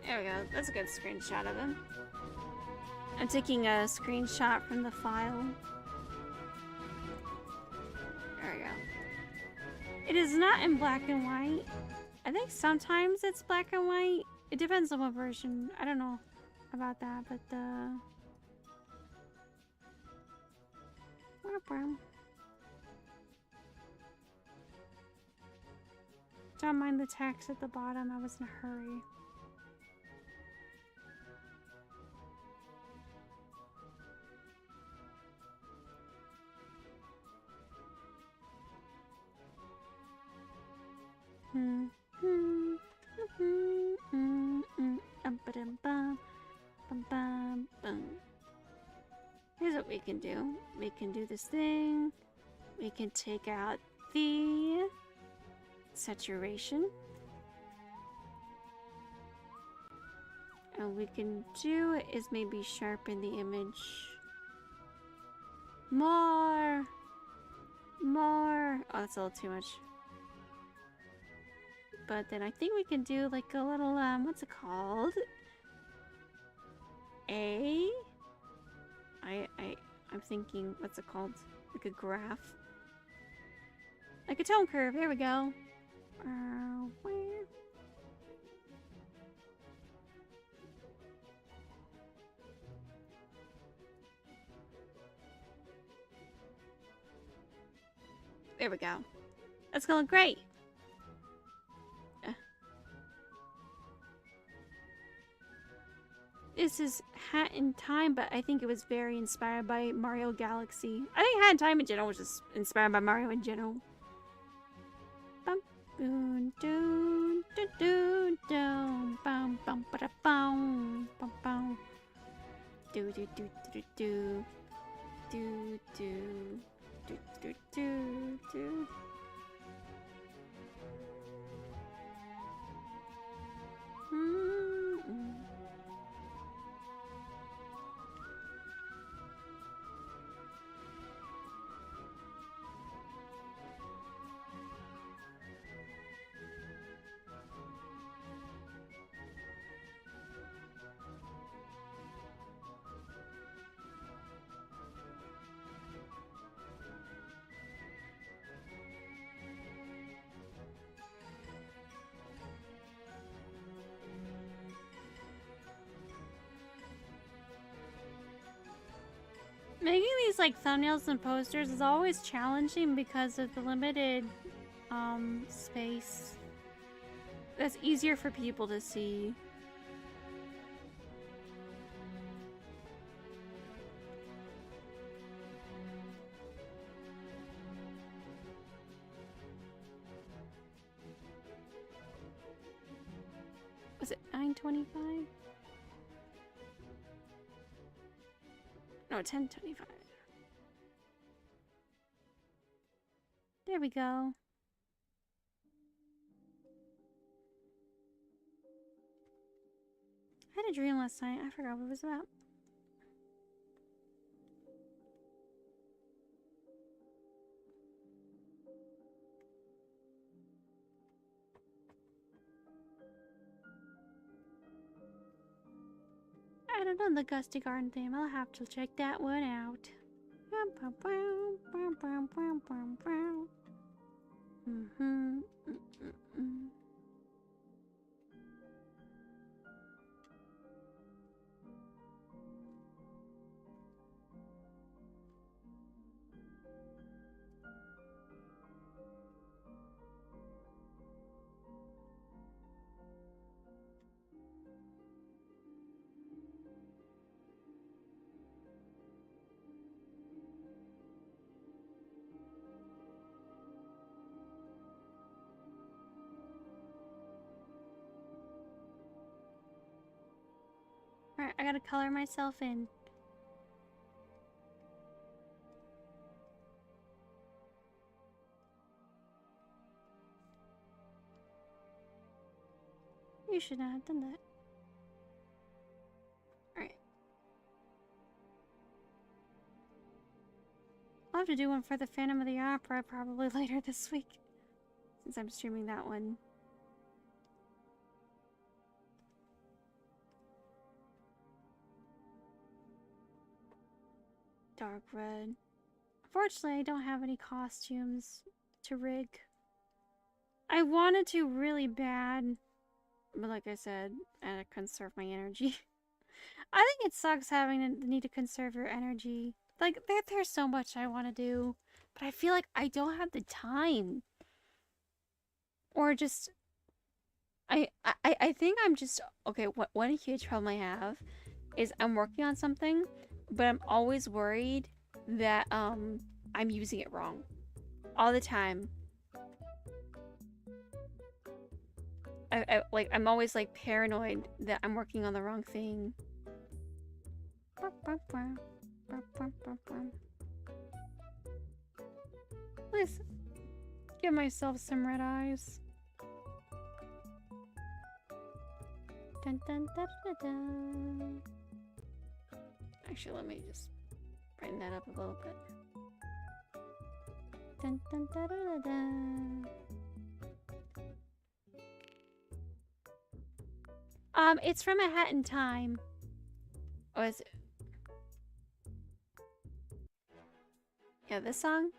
There we go. That's a good screenshot of him. I'm taking a screenshot from the file. There we go. It is not in black and white. I think sometimes it's black and white. It depends on what version. I don't know about that, but don't mind the text at the bottom. I was in a hurry. Here's what we can do. We can do this thing. We can take out the saturation. And we can do is maybe sharpen the image more. Oh, that's a little too much. But then I think we can do like a little, what's it called? I'm thinking, what's it called? Like a graph? Like a tone curve, there we go. There we go. That's gonna look great. This is Hat in Time, but I think it was very inspired by Mario Galaxy. I think Hat in Time in general was just inspired by Mario in general. Bum boom doon doon doon doon bum bum ba bum bum bum do do do do do do do do do do do. Making these like thumbnails and posters is always challenging because of the limited space. That's easier for people to see. Was it 9:25? No, 10:25. There we go. I had a dream last night. I forgot what it was about. I don't know the Gusty Garden theme. I'll have to check that one out. Mm-hmm. Mm-mm-mm. Alright, I gotta color myself in. You should not have done that. Alright. I'll have to do one for the Phantom of the Opera probably later this week, since I'm streaming that one. Dark red. Unfortunately, I don't have any costumes to rig. I wanted to really bad, but like I said, I conserve my energy. I think it sucks having the need to conserve your energy. Like, there's so much I want to do, but I feel like I don't have the time. Or just... I think I'm just... Okay, one huge problem I have is I'm working on something, but I'm always worried that I'm using it wrong. All the time. I'm always like paranoid that I'm working on the wrong thing. Let's give myself some red eyes. Dun, dun, dun, dun, dun. Actually, let me just brighten that up a little bit. Dun, dun, dun, dun, dun, dun. It's from A Hat in Time. Oh, is it? Yeah, this song?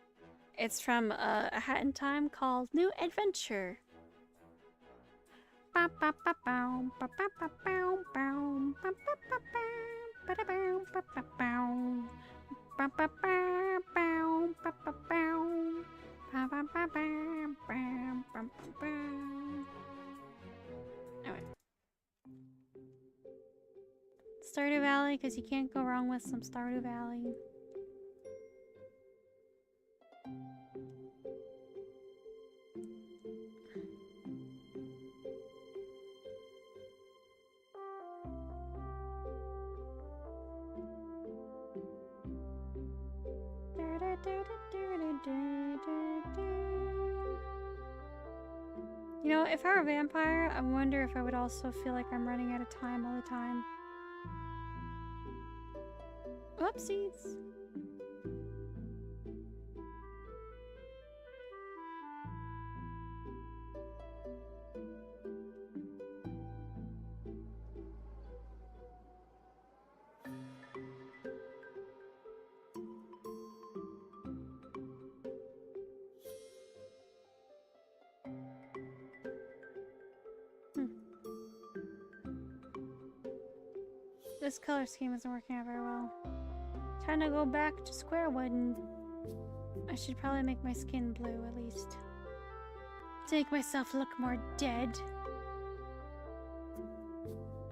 It's from A Hat in Time called New Adventure. Anyway. Stardew Valley, because you can't go wrong with some Stardew Valley. You know, if I were a vampire, I wonder if I would also feel like I'm running out of time all the time. Whoopsies. This color scheme isn't working out very well. Time to go back to square one. I should probably make my skin blue at least. To make myself look more dead.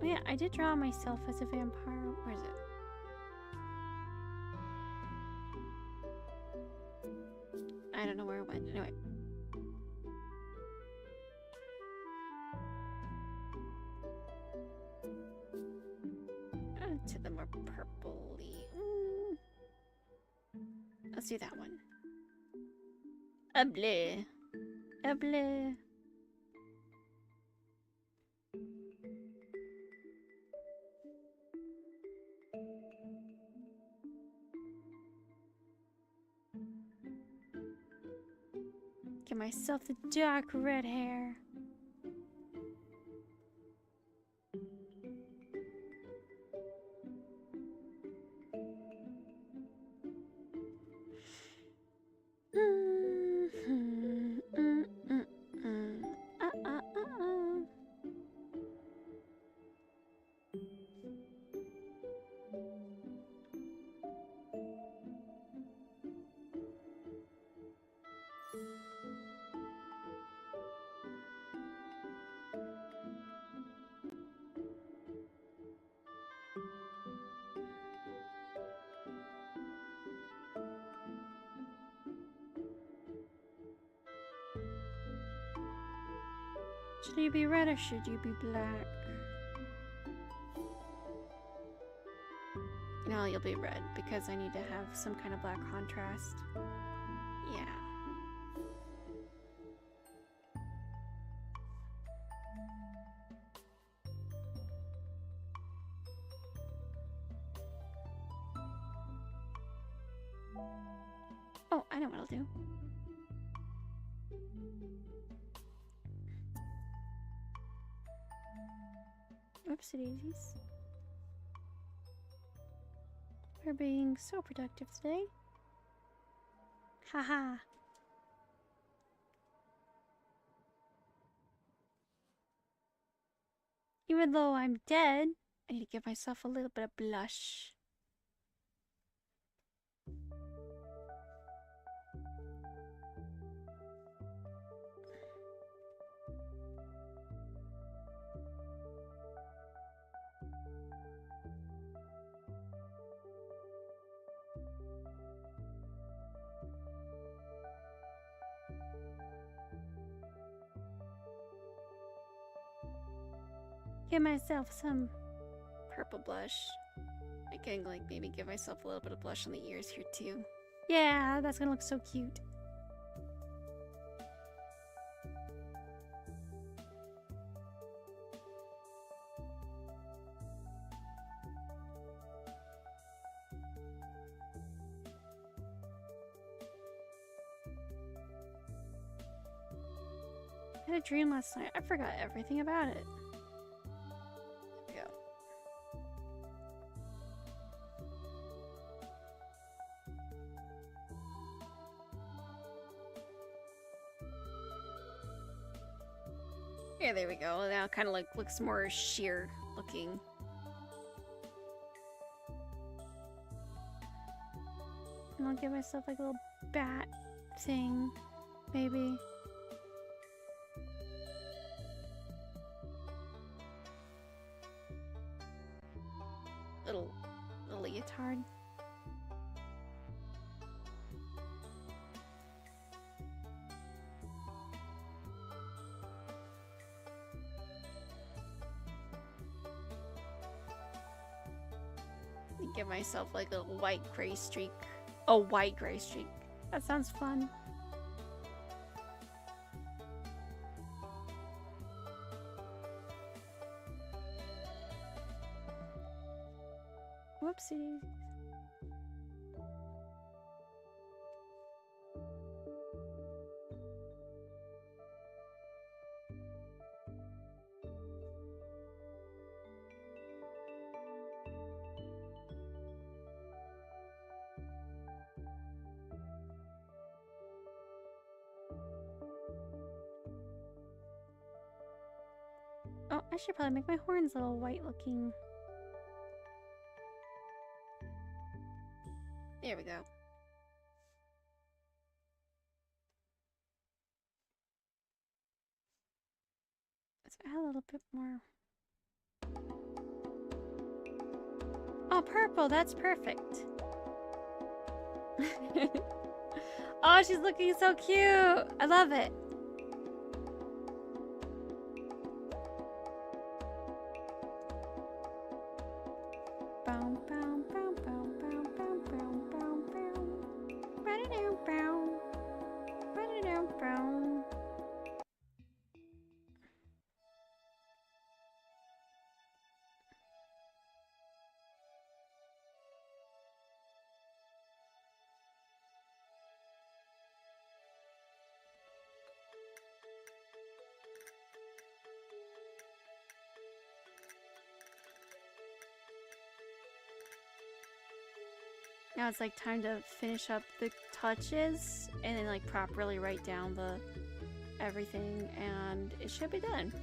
Oh yeah, I did draw myself as a vampire. Where is it? I don't know where it went. Anyway. To the more purpley. Let's do that one. A bleu. A bleu. Get myself the dark red hair. Should you be red or should you be black? No, you'll be red because I need to have some kind of black contrast. Yeah. Oh, I know what I'll do. Oopsie daisies. We're being so productive today. Haha. Even though I'm dead, I need to give myself a little bit of blush. Give myself some purple blush. I can like maybe give myself a little bit of blush on the ears here too. Yeah, that's gonna look so cute. I had a dream last night. I forgot everything about it. Yeah, there we go. Now it kind of like looks more sheer looking. And I'll give myself like a little bat thing, maybe. Little leotard. Give myself like a white gray streak. A white gray streak. That sounds fun. Whoopsie. Oh, I should probably make my horns a little white looking. There we go. Let's add a little bit more. Oh, purple, that's perfect. Oh, she's looking so cute. I love it. Bow, bow, bow, bow, bow, bow, bow, bow, bow. Ba-da-dow, bow. Ba-da-dow, bow. Now it's like time to finish up the touches and then like properly write down the everything, and it should be done.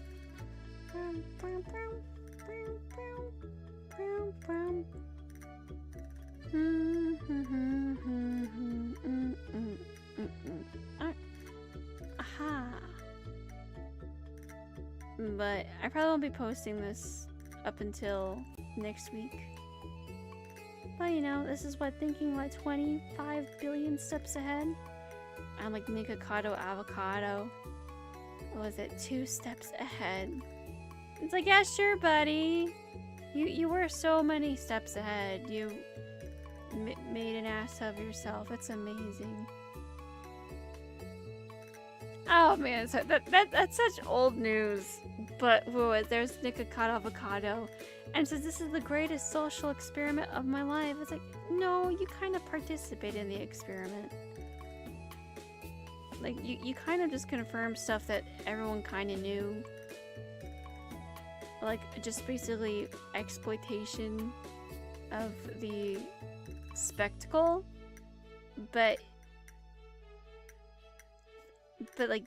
Aha. But I probably won't be posting this up until next week. But you know, this is what, thinking like 25 billion steps ahead. I'm like Nikocado Avocado. What was it? 2 steps ahead. It's like, yeah, sure, buddy. You were so many steps ahead. You made an ass of yourself. It's amazing. Oh man, so that's such old news. But there's Nikocado Avocado, and says this is the greatest social experiment of my life. It's like, no, you kind of participate in the experiment. Like you kind of just confirm stuff that everyone kind of knew. Like just basically exploitation of the spectacle, but like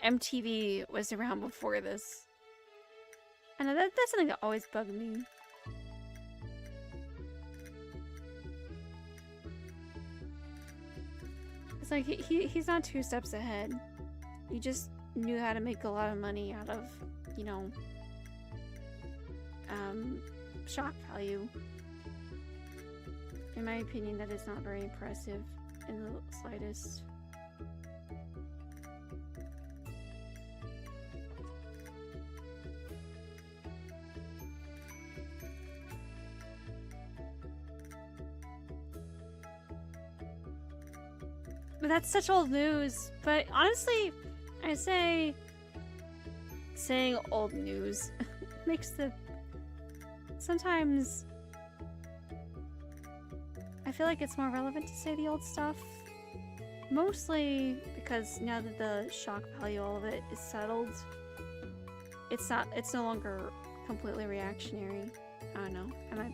MTV was around before this. I know that's something that always bugged me. It's like he's not 2 steps ahead. He just knew how to make a lot of money out of, you know, shock value. In my opinion, that is not very impressive in the slightest. But that's such old news. But honestly, I say saying old news makes the... Sometimes I feel like it's more relevant to say the old stuff. Mostly because now that the shock value, all of it is settled, it's no longer completely reactionary. I don't know. I'm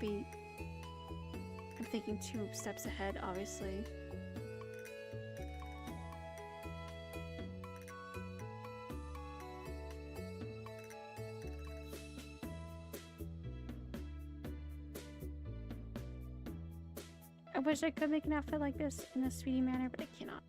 thinking 2 steps ahead, obviously. I wish I could make an outfit like this in a sweetie manner, but I cannot.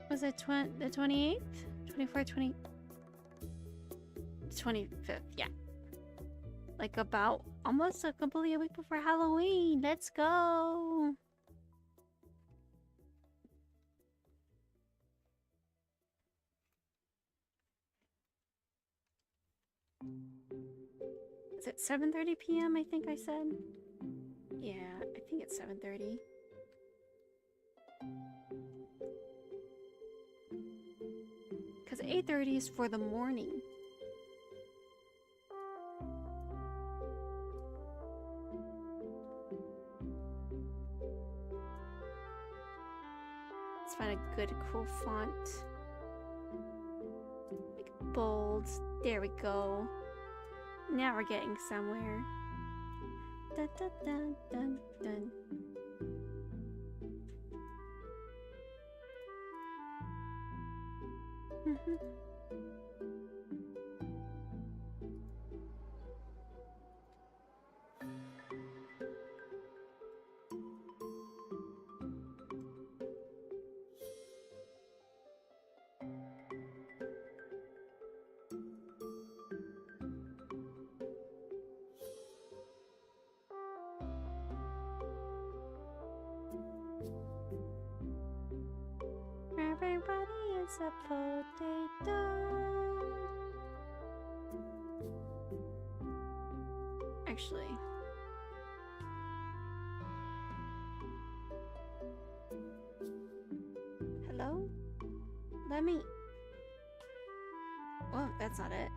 Was it the 28th? 24th, 20... 25th, yeah. Like about almost completely a week before Halloween. Let's go! it 7:30 p.m. I think I said? Yeah, I think it's 7:30. Because 8:30 is for the morning. Let's find a good, cool font. Make it bold. There we go. Now we're getting somewhere. Dun dun dun dun dun. Everybody is a potato. Actually, hello? Let me. Oh, that's not it.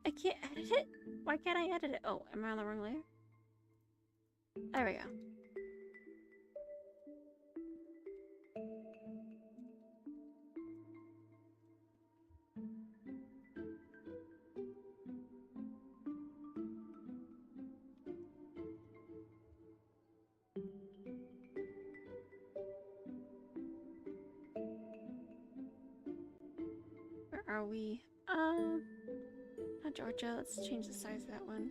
I can't edit it? Why can't I edit it? Oh, am I on the wrong layer? There we go. Where are we? Not Georgia. Let's change the size of that one.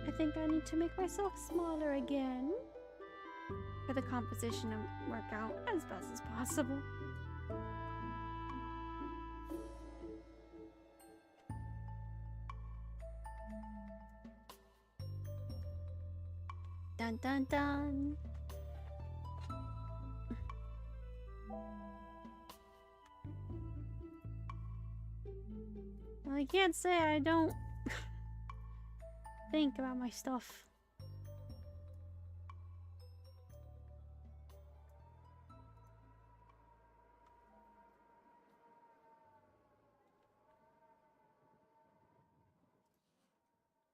I think I need to make myself smaller again for the composition to work out as best as possible. Dun dun dun. Well, I can't say I don't think about my stuff.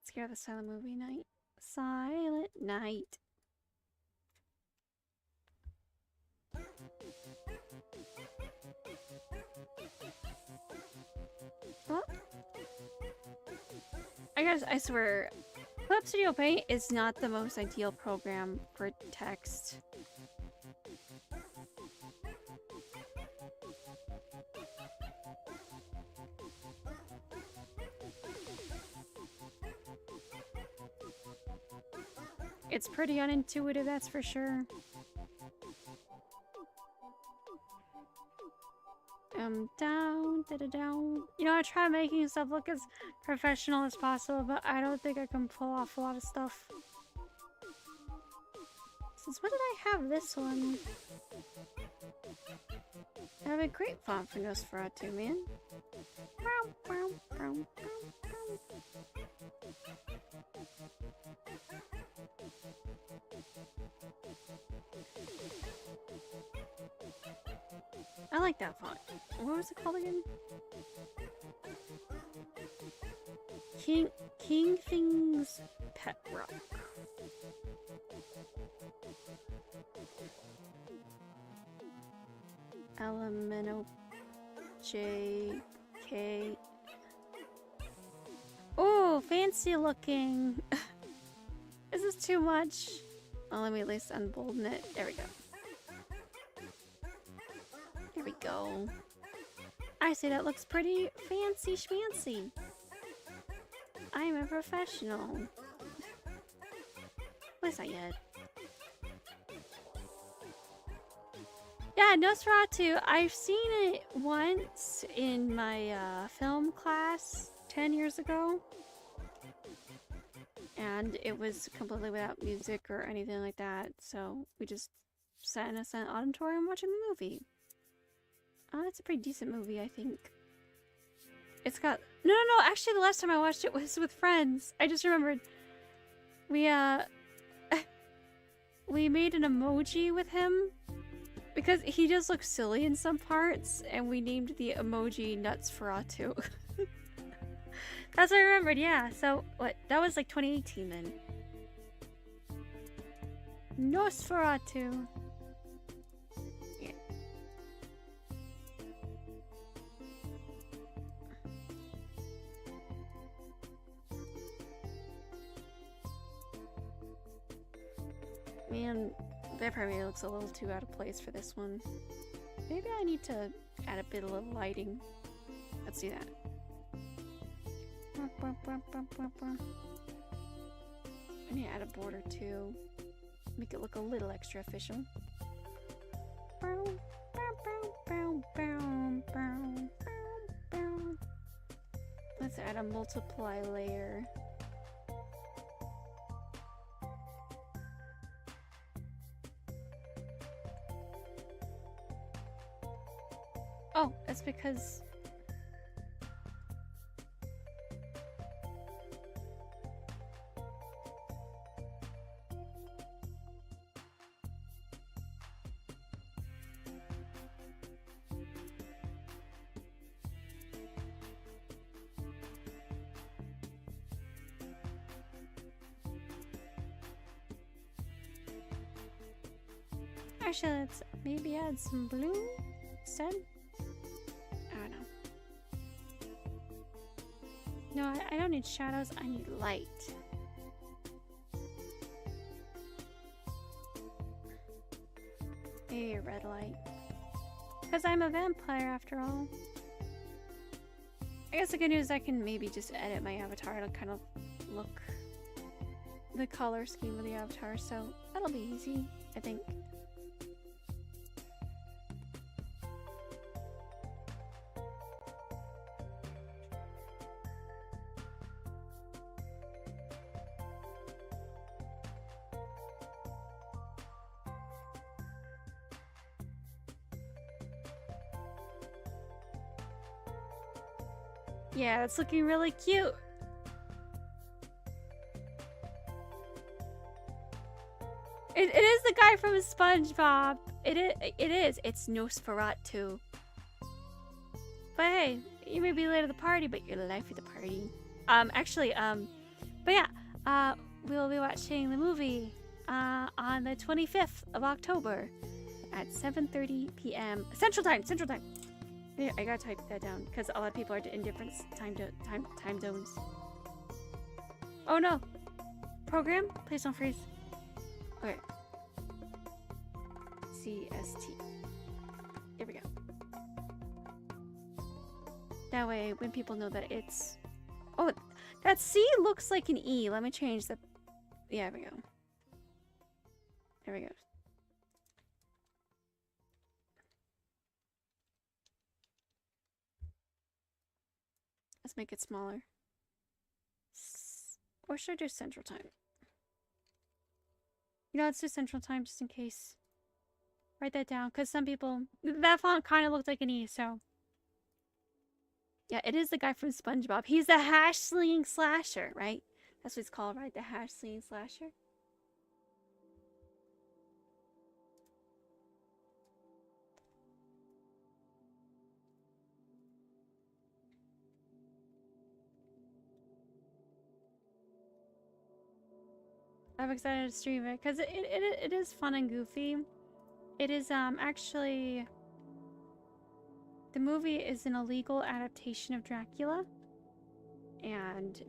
Scare the silent movie night. Silent night. What? I swear, Clip Studio Paint is not the most ideal program for text. It's pretty unintuitive, that's for sure. Down, down. You know, I try making stuff look as professional as possible, but I don't think I can pull off a lot of stuff. Since when did I have this one? I have a great font for Nosferatu, man. I like that font. What was it called again? King Thing's Pet Rock. Elemento JK. Oh, fancy looking. Is this too much? Well, let me at least unbolden it. There we go. There we go. I say that looks pretty fancy schmancy. I'm a professional. At least not yet. Yeah, Nosferatu. I've seen it once in my film class 10 years ago. And it was completely without music or anything like that. So we just sat in a silent auditorium watching the movie. It's a pretty decent movie, I think. It's got... No, actually the last time I watched it was with friends. I just remembered. We, we made an emoji with him. Because he just looks silly in some parts. And we named the emoji Nutsferatu. That's what I remembered, yeah. So, what? That was like 2018 then. Nosferatu. Yeah. Man, that probably looks a little too out of place for this one. Maybe I need to add a bit of lighting. Let's see that. I need to add a border too. Make it look a little extra official. Let's add a multiply layer. Oh, that's because... Actually, let's maybe add some blue instead. I don't know. No, I don't need shadows. I need light. Maybe a red light. Because I'm a vampire after all. I guess the good news is I can maybe just edit my avatar to kind of look the color scheme of the avatar, so that'll be easy, I think. Yeah, it's looking really cute. It is the guy from SpongeBob. It is. It's Nosferatu. But hey, you may be late to the party, but you're late for the party. But yeah, we'll be watching the movie on the 25th of October at 7:30 p.m. Central Time. Yeah, I gotta type that down because a lot of people are in different time zones. Oh no! Program? Please don't freeze. Okay. CST. There we go. That way, when people know that it's... Oh, that C looks like an E. Let me change the... Yeah, there we go. There we go. Let's make it smaller. Or should I do Central Time? You know, let's do Central Time just in case. Write that down, because some people... That font kind of looked like an E, so... Yeah, it is the guy from SpongeBob. He's the hash-slinging slasher, right? That's what it's called, right? The hash-slinging slasher. I'm excited to stream it because it is fun and goofy. It is actually, the movie is an illegal adaptation of Dracula, and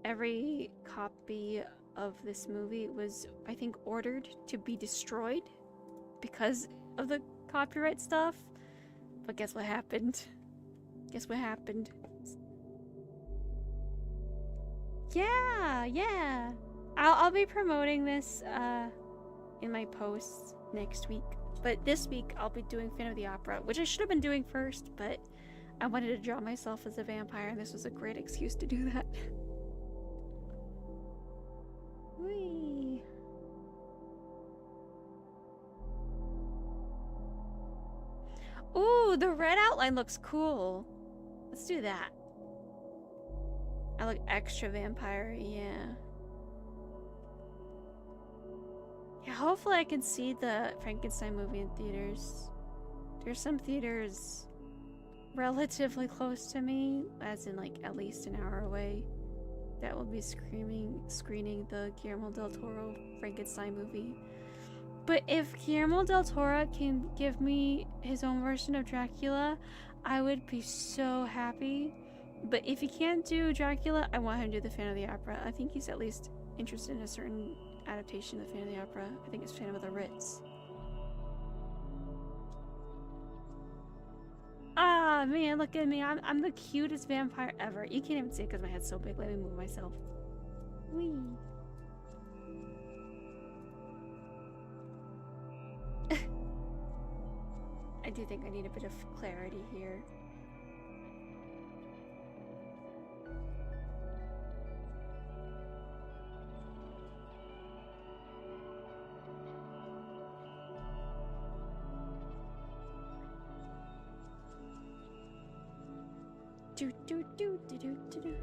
every copy of this movie was, I think, ordered to be destroyed because of the copyright stuff. But guess what happened? Guess what happened? Yeah. I'll be promoting this in my posts next week. But this week I'll be doing Phantom of the Opera, which I should have been doing first, but I wanted to draw myself as a vampire, and this was a great excuse to do that. Whee! Ooh, the red outline looks cool. Let's do that. I look extra vampire, yeah. Yeah, hopefully I can see the Frankenstein movie in theaters. There's some theaters relatively close to me, as in like at least an hour away, that will be screening the Guillermo del Toro Frankenstein movie. But if Guillermo del Toro can give me his own version of Dracula, I would be so happy. But if he can't do Dracula, I want him to do the Phantom of the Opera. I think he's at least interested in a certain adaptation of the Phantom of the Opera. I think it's Phantom of the Ritz. Ah, man, look at me. I'm the cutest vampire ever. You can't even see it because my head's so big. Let me move myself. Whee. I do think I need a bit of clarity here. Do do do do do do do.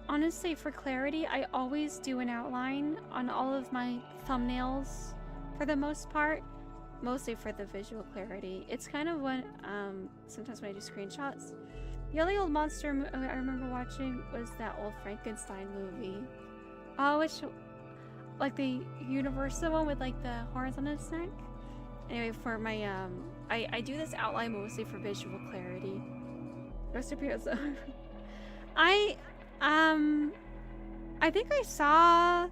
Honestly, for clarity, I always do an outline on all of my thumbnails for the most part. Mostly for the visual clarity. It's kind of what, sometimes when I do screenshots. The only old monster I remember watching was that old Frankenstein movie. Oh, which, like the Universal one with like the horns on his neck? Anyway, for my, I do this outline mostly for visual clarity. Rest in peace. I think I saw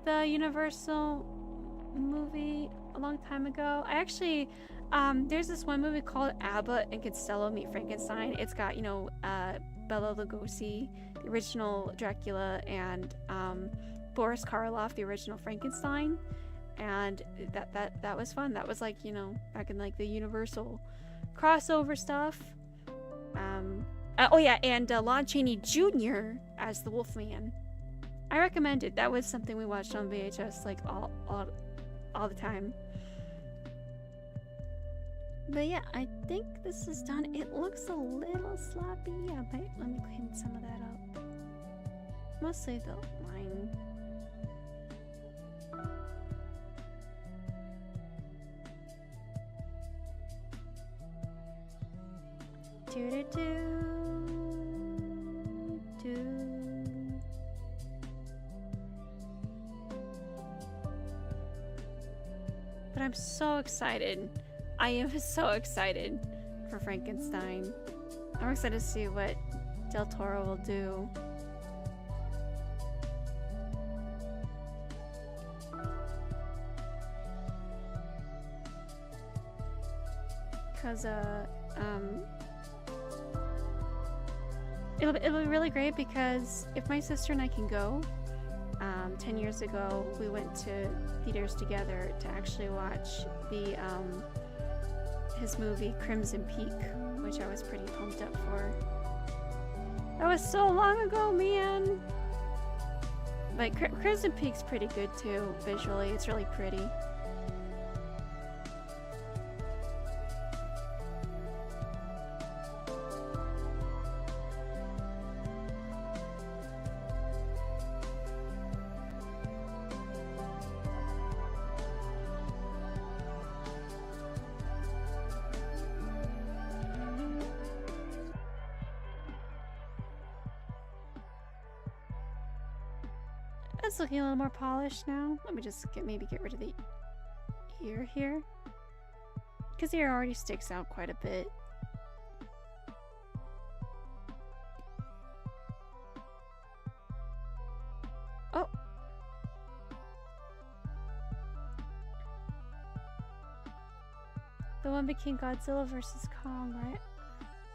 the Universal movie a long time ago. I actually, there's this one movie called Abbott and Costello Meet Frankenstein. It's got, you know, Bela Lugosi, the original Dracula, and Boris Karloff, the original Frankenstein. And that was fun. That was like, you know, back in like the Universal crossover stuff. Oh yeah, and Lon Chaney Jr. as the Wolfman. I recommend it. That was something we watched on VHS like all the time. But yeah, I think this is done. It looks a little sloppy. Yeah, but let me clean some of that up. Mostly the line. Do do do do. But I'm so excited. I am so excited for Frankenstein. I'm excited to see what Del Toro will do. Because, it'll be really great because if my sister and I can go, 10 years ago, we went to theaters together to actually watch the, his movie Crimson Peak, which I was pretty pumped up for. That was so long ago, man! But Crimson Peak's pretty good too, visually. It's really pretty. That's looking a little more polished now. Let me just maybe get rid of the ear here. Because the ear already sticks out quite a bit. Oh! The one became Godzilla versus Kong, right?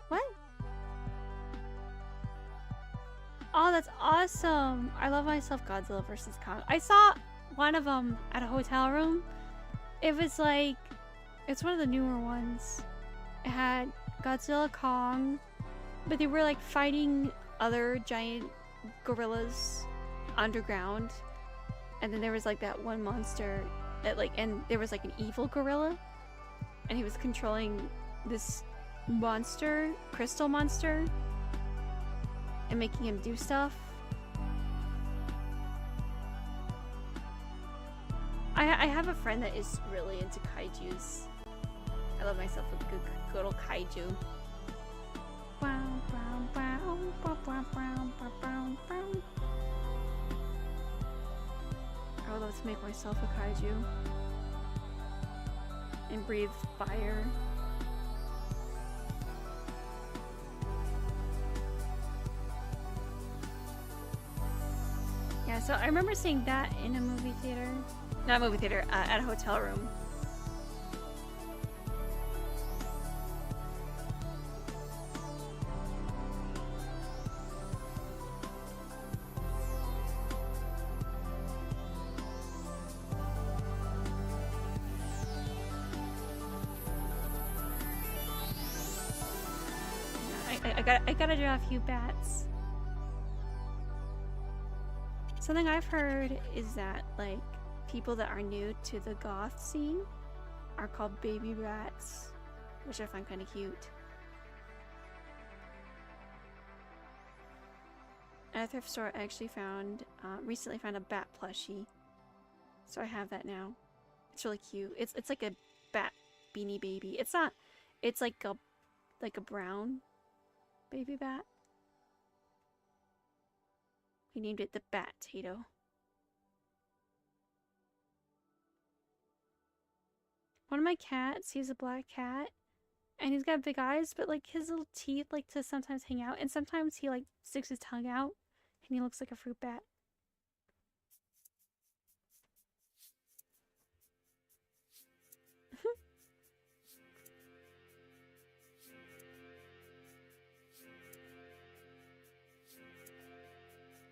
What? Oh, that's awesome! I love myself Godzilla versus Kong. I saw one of them at a hotel room. It was like... It's one of the newer ones. It had Godzilla, Kong, but they were like fighting other giant gorillas underground. And then there was like that one monster that like, and there was like an evil gorilla. And he was controlling this monster, crystal monster, and making him do stuff. I have a friend that is really into kaijus. I love myself a good old kaiju. I would love to make myself a kaiju. And breathe fire. Yeah, so I remember seeing that in a movie theater. Not a movie theater, at a hotel room. I gotta draw a few bats. Something I've heard is that, like, people that are new to the goth scene are called baby rats, which I find kind of cute. At a thrift store, I actually recently found a bat plushie. So I have that now. It's really cute. It's like a bat beanie baby. It's not, it's like a brown baby bat. We named it the Bat-tato. One of my cats, he's a black cat, and he's got big eyes, but like his little teeth like to sometimes hang out, and sometimes he like sticks his tongue out, and he looks like a fruit bat.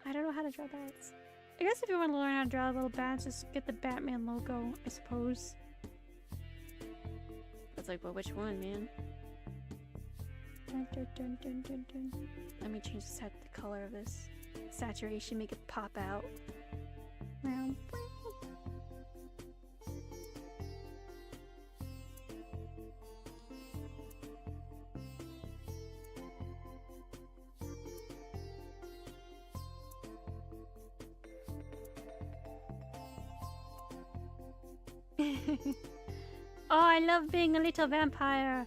I don't know how to draw bats. I guess if you want to learn how to draw little bats, just get the Batman logo, I suppose. That's like, well, which one, man? Dun, dun, dun, dun, dun, dun. Let me change the color of this. Saturation, make it pop out. Oh, I love being a little vampire.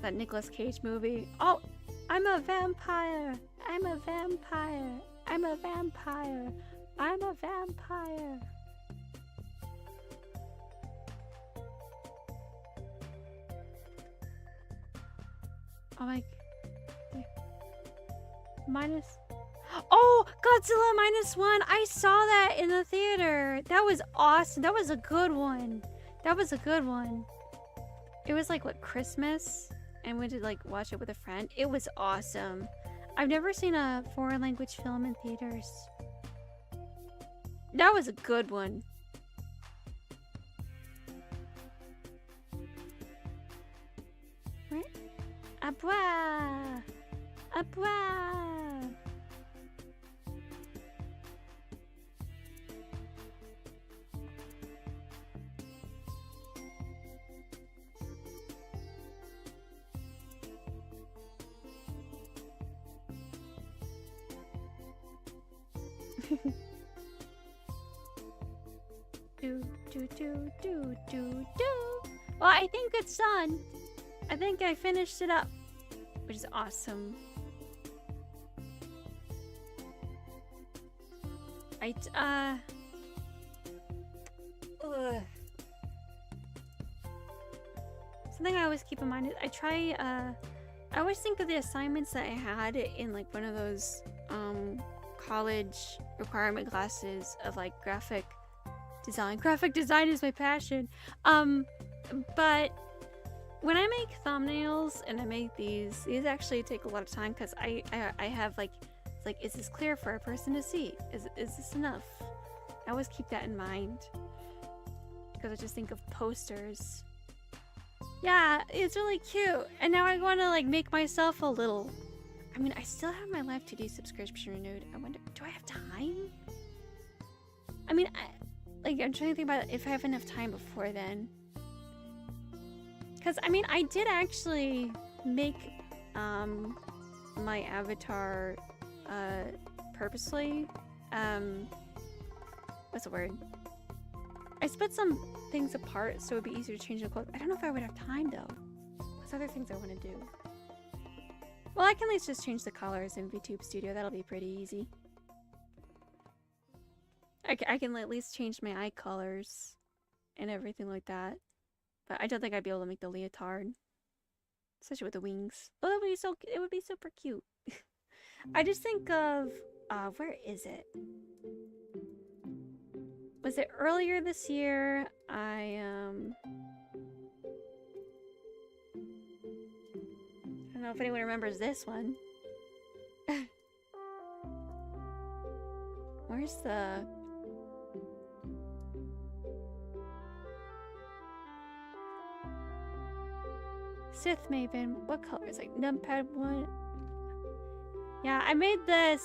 That Nicolas Cage movie. Oh, I'm a vampire. I'm a vampire. I'm a vampire. I'm a vampire. Oh my... Minus... Oh! Godzilla -1! I saw that in the theater! That was awesome! That was a good one! That was a good one. It was like, what, Christmas? And we went to like watch it with a friend. It was awesome. I've never seen a foreign language film in theaters. That was a good one. Right? Abwa! Abwa! Do, do, do, do, do, do. Well, I think it's done. I think I finished it up, which is awesome. Ugh. Something I always keep in mind is I always think of the assignments that I had in like one of those college requirement classes of like graphic design. Graphic design is my passion. But when I make thumbnails and I make these actually take a lot of time because I have like, it's like, is this clear for a person to see? Is this enough? I always keep that in mind because I just think of posters. Yeah, it's really cute. And now I want to like make myself a little. I mean, I still have my Live 2D subscription renewed. I wonder, do I have time? I mean, I'm trying to think about if I have enough time before then. Because I mean, I did actually make my avatar purposely. What's the word? I split some things apart so it'd be easier to change the clothes. I don't know if I would have time though. There's other things I want to do. Well, I can at least just change the colors in VTube Studio. That'll be pretty easy. I can at least change my eye colors and everything like that. But I don't think I'd be able to make the leotard, especially with the wings. Oh, that would be so. It would be super cute. I just think of where is it? Was it earlier this year? I don't know if anyone remembers this one. Where's the... Sith Maven. What color is it? Like numpad 1? Yeah, I made this.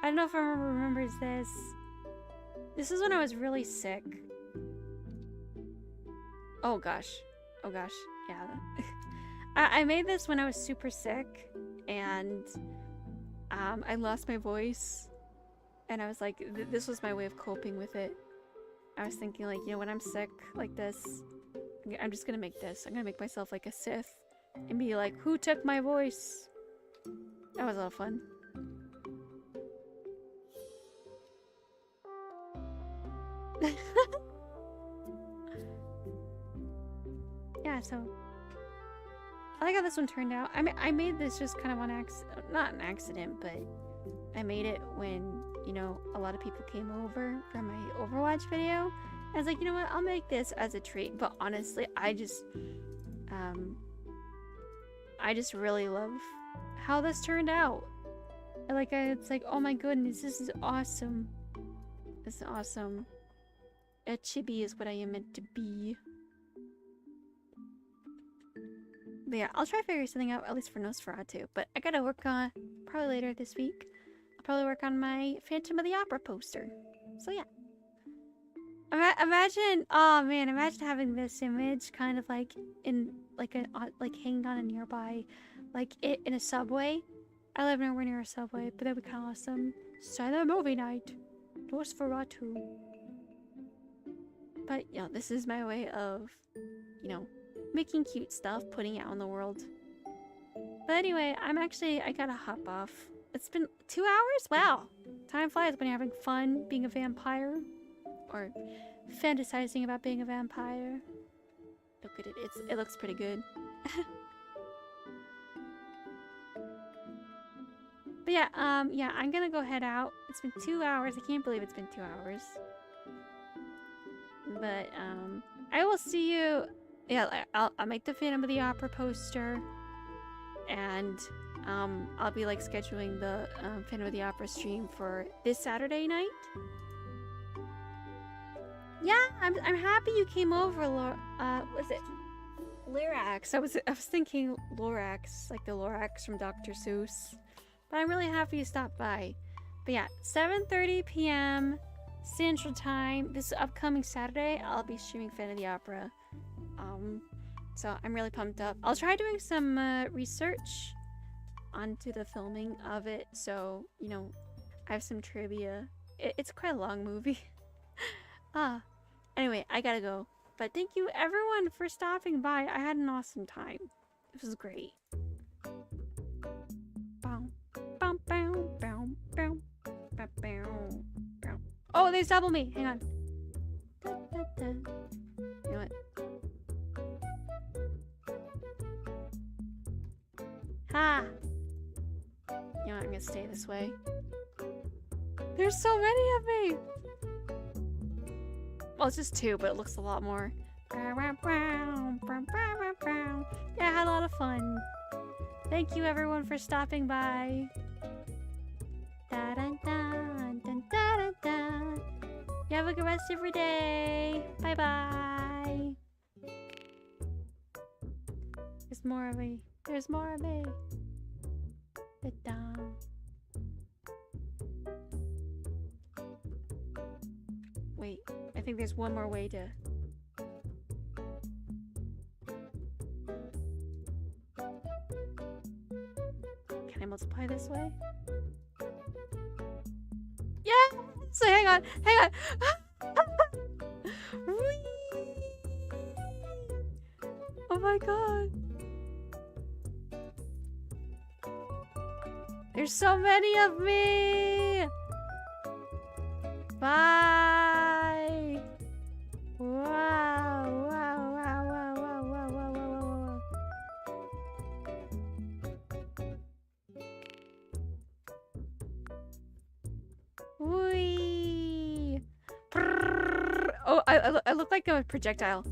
I don't know if everyone remembers this. This is when I was really sick. Oh gosh. Oh gosh. Yeah. I made this when I was super sick and I lost my voice and I was like, this was my way of coping with it. I was thinking like, you know, when I'm sick like this, I'm just gonna make this. I'm gonna make myself like a Sith and be like, who took my voice? That was a lot of fun. Yeah, so I like how this one turned out. I mean, I made this just kind of on accident, not an accident, but I made it when, you know, a lot of people came over for my Overwatch video. I was like, you know what, I'll make this as a treat. But honestly, I just really love how this turned out. Like, it's like, oh my goodness, this is awesome. This is awesome. A chibi is what I am meant to be. But yeah, I'll try to figure something out, at least for Nosferatu. But I gotta work on, probably later this week, I'll probably work on my Phantom of the Opera poster. So yeah. Imagine, oh man, imagine having this image kind of like in, like hanging on a nearby, like in a subway. I live nowhere near a subway, but that would be kind of awesome. Silent movie night. Nosferatu. But yeah, this is my way of, you know, making cute stuff, putting it out in the world. But anyway, I gotta hop off. It's been 2 hours? Wow. Time flies when you're having fun being a vampire. Or fantasizing about being a vampire. Look at it. It looks pretty good. But yeah, yeah, I'm gonna go head out. It's been 2 hours. I can't believe it's been 2 hours. But I will see you. Yeah, I'll make the Phantom of the Opera poster, and I'll be like scheduling the Phantom of the Opera stream for this Saturday night. Yeah, I'm happy you came over, was it Lorax? I was thinking Lorax, like the Lorax from Dr. Seuss. But I'm really happy you stopped by. But yeah, 7:30 p.m. Central Time. This upcoming Saturday, I'll be streaming Phantom of the Opera. So I'm really pumped up. I'll try doing some research onto the filming of it. So, you know, I have some trivia. It's quite a long movie. Anyway, I gotta go. But thank you everyone for stopping by. I had an awesome time. This was great. Bow, bow, bow, bow, bow, bow, bow, bow. Oh, they double me. Hang on. Da, da, da. You know what? Ha! You know what? I'm gonna stay this way. There's so many of me! Well, it's just two, but it looks a lot more. Yeah, I had a lot of fun. Thank you, everyone, for stopping by. Da, da, da, da, da, da, da. You have a good rest of your day. Bye-bye. There's more of me. There's more of me. Da-da. Wait, I think there's one more way to... Can I multiply this way? Yeah! So hang on, hang on! Whee! Oh my god! There's so many of me! Bye! Wow, wow, wow, wow, wow, wow, wow, wow, wow. Whee! Brrr. Oh, I look like a projectile.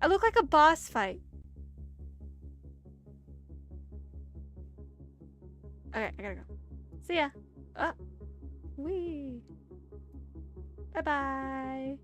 I look like a boss fight. Okay, I gotta go. See ya. Wee. Bye-bye.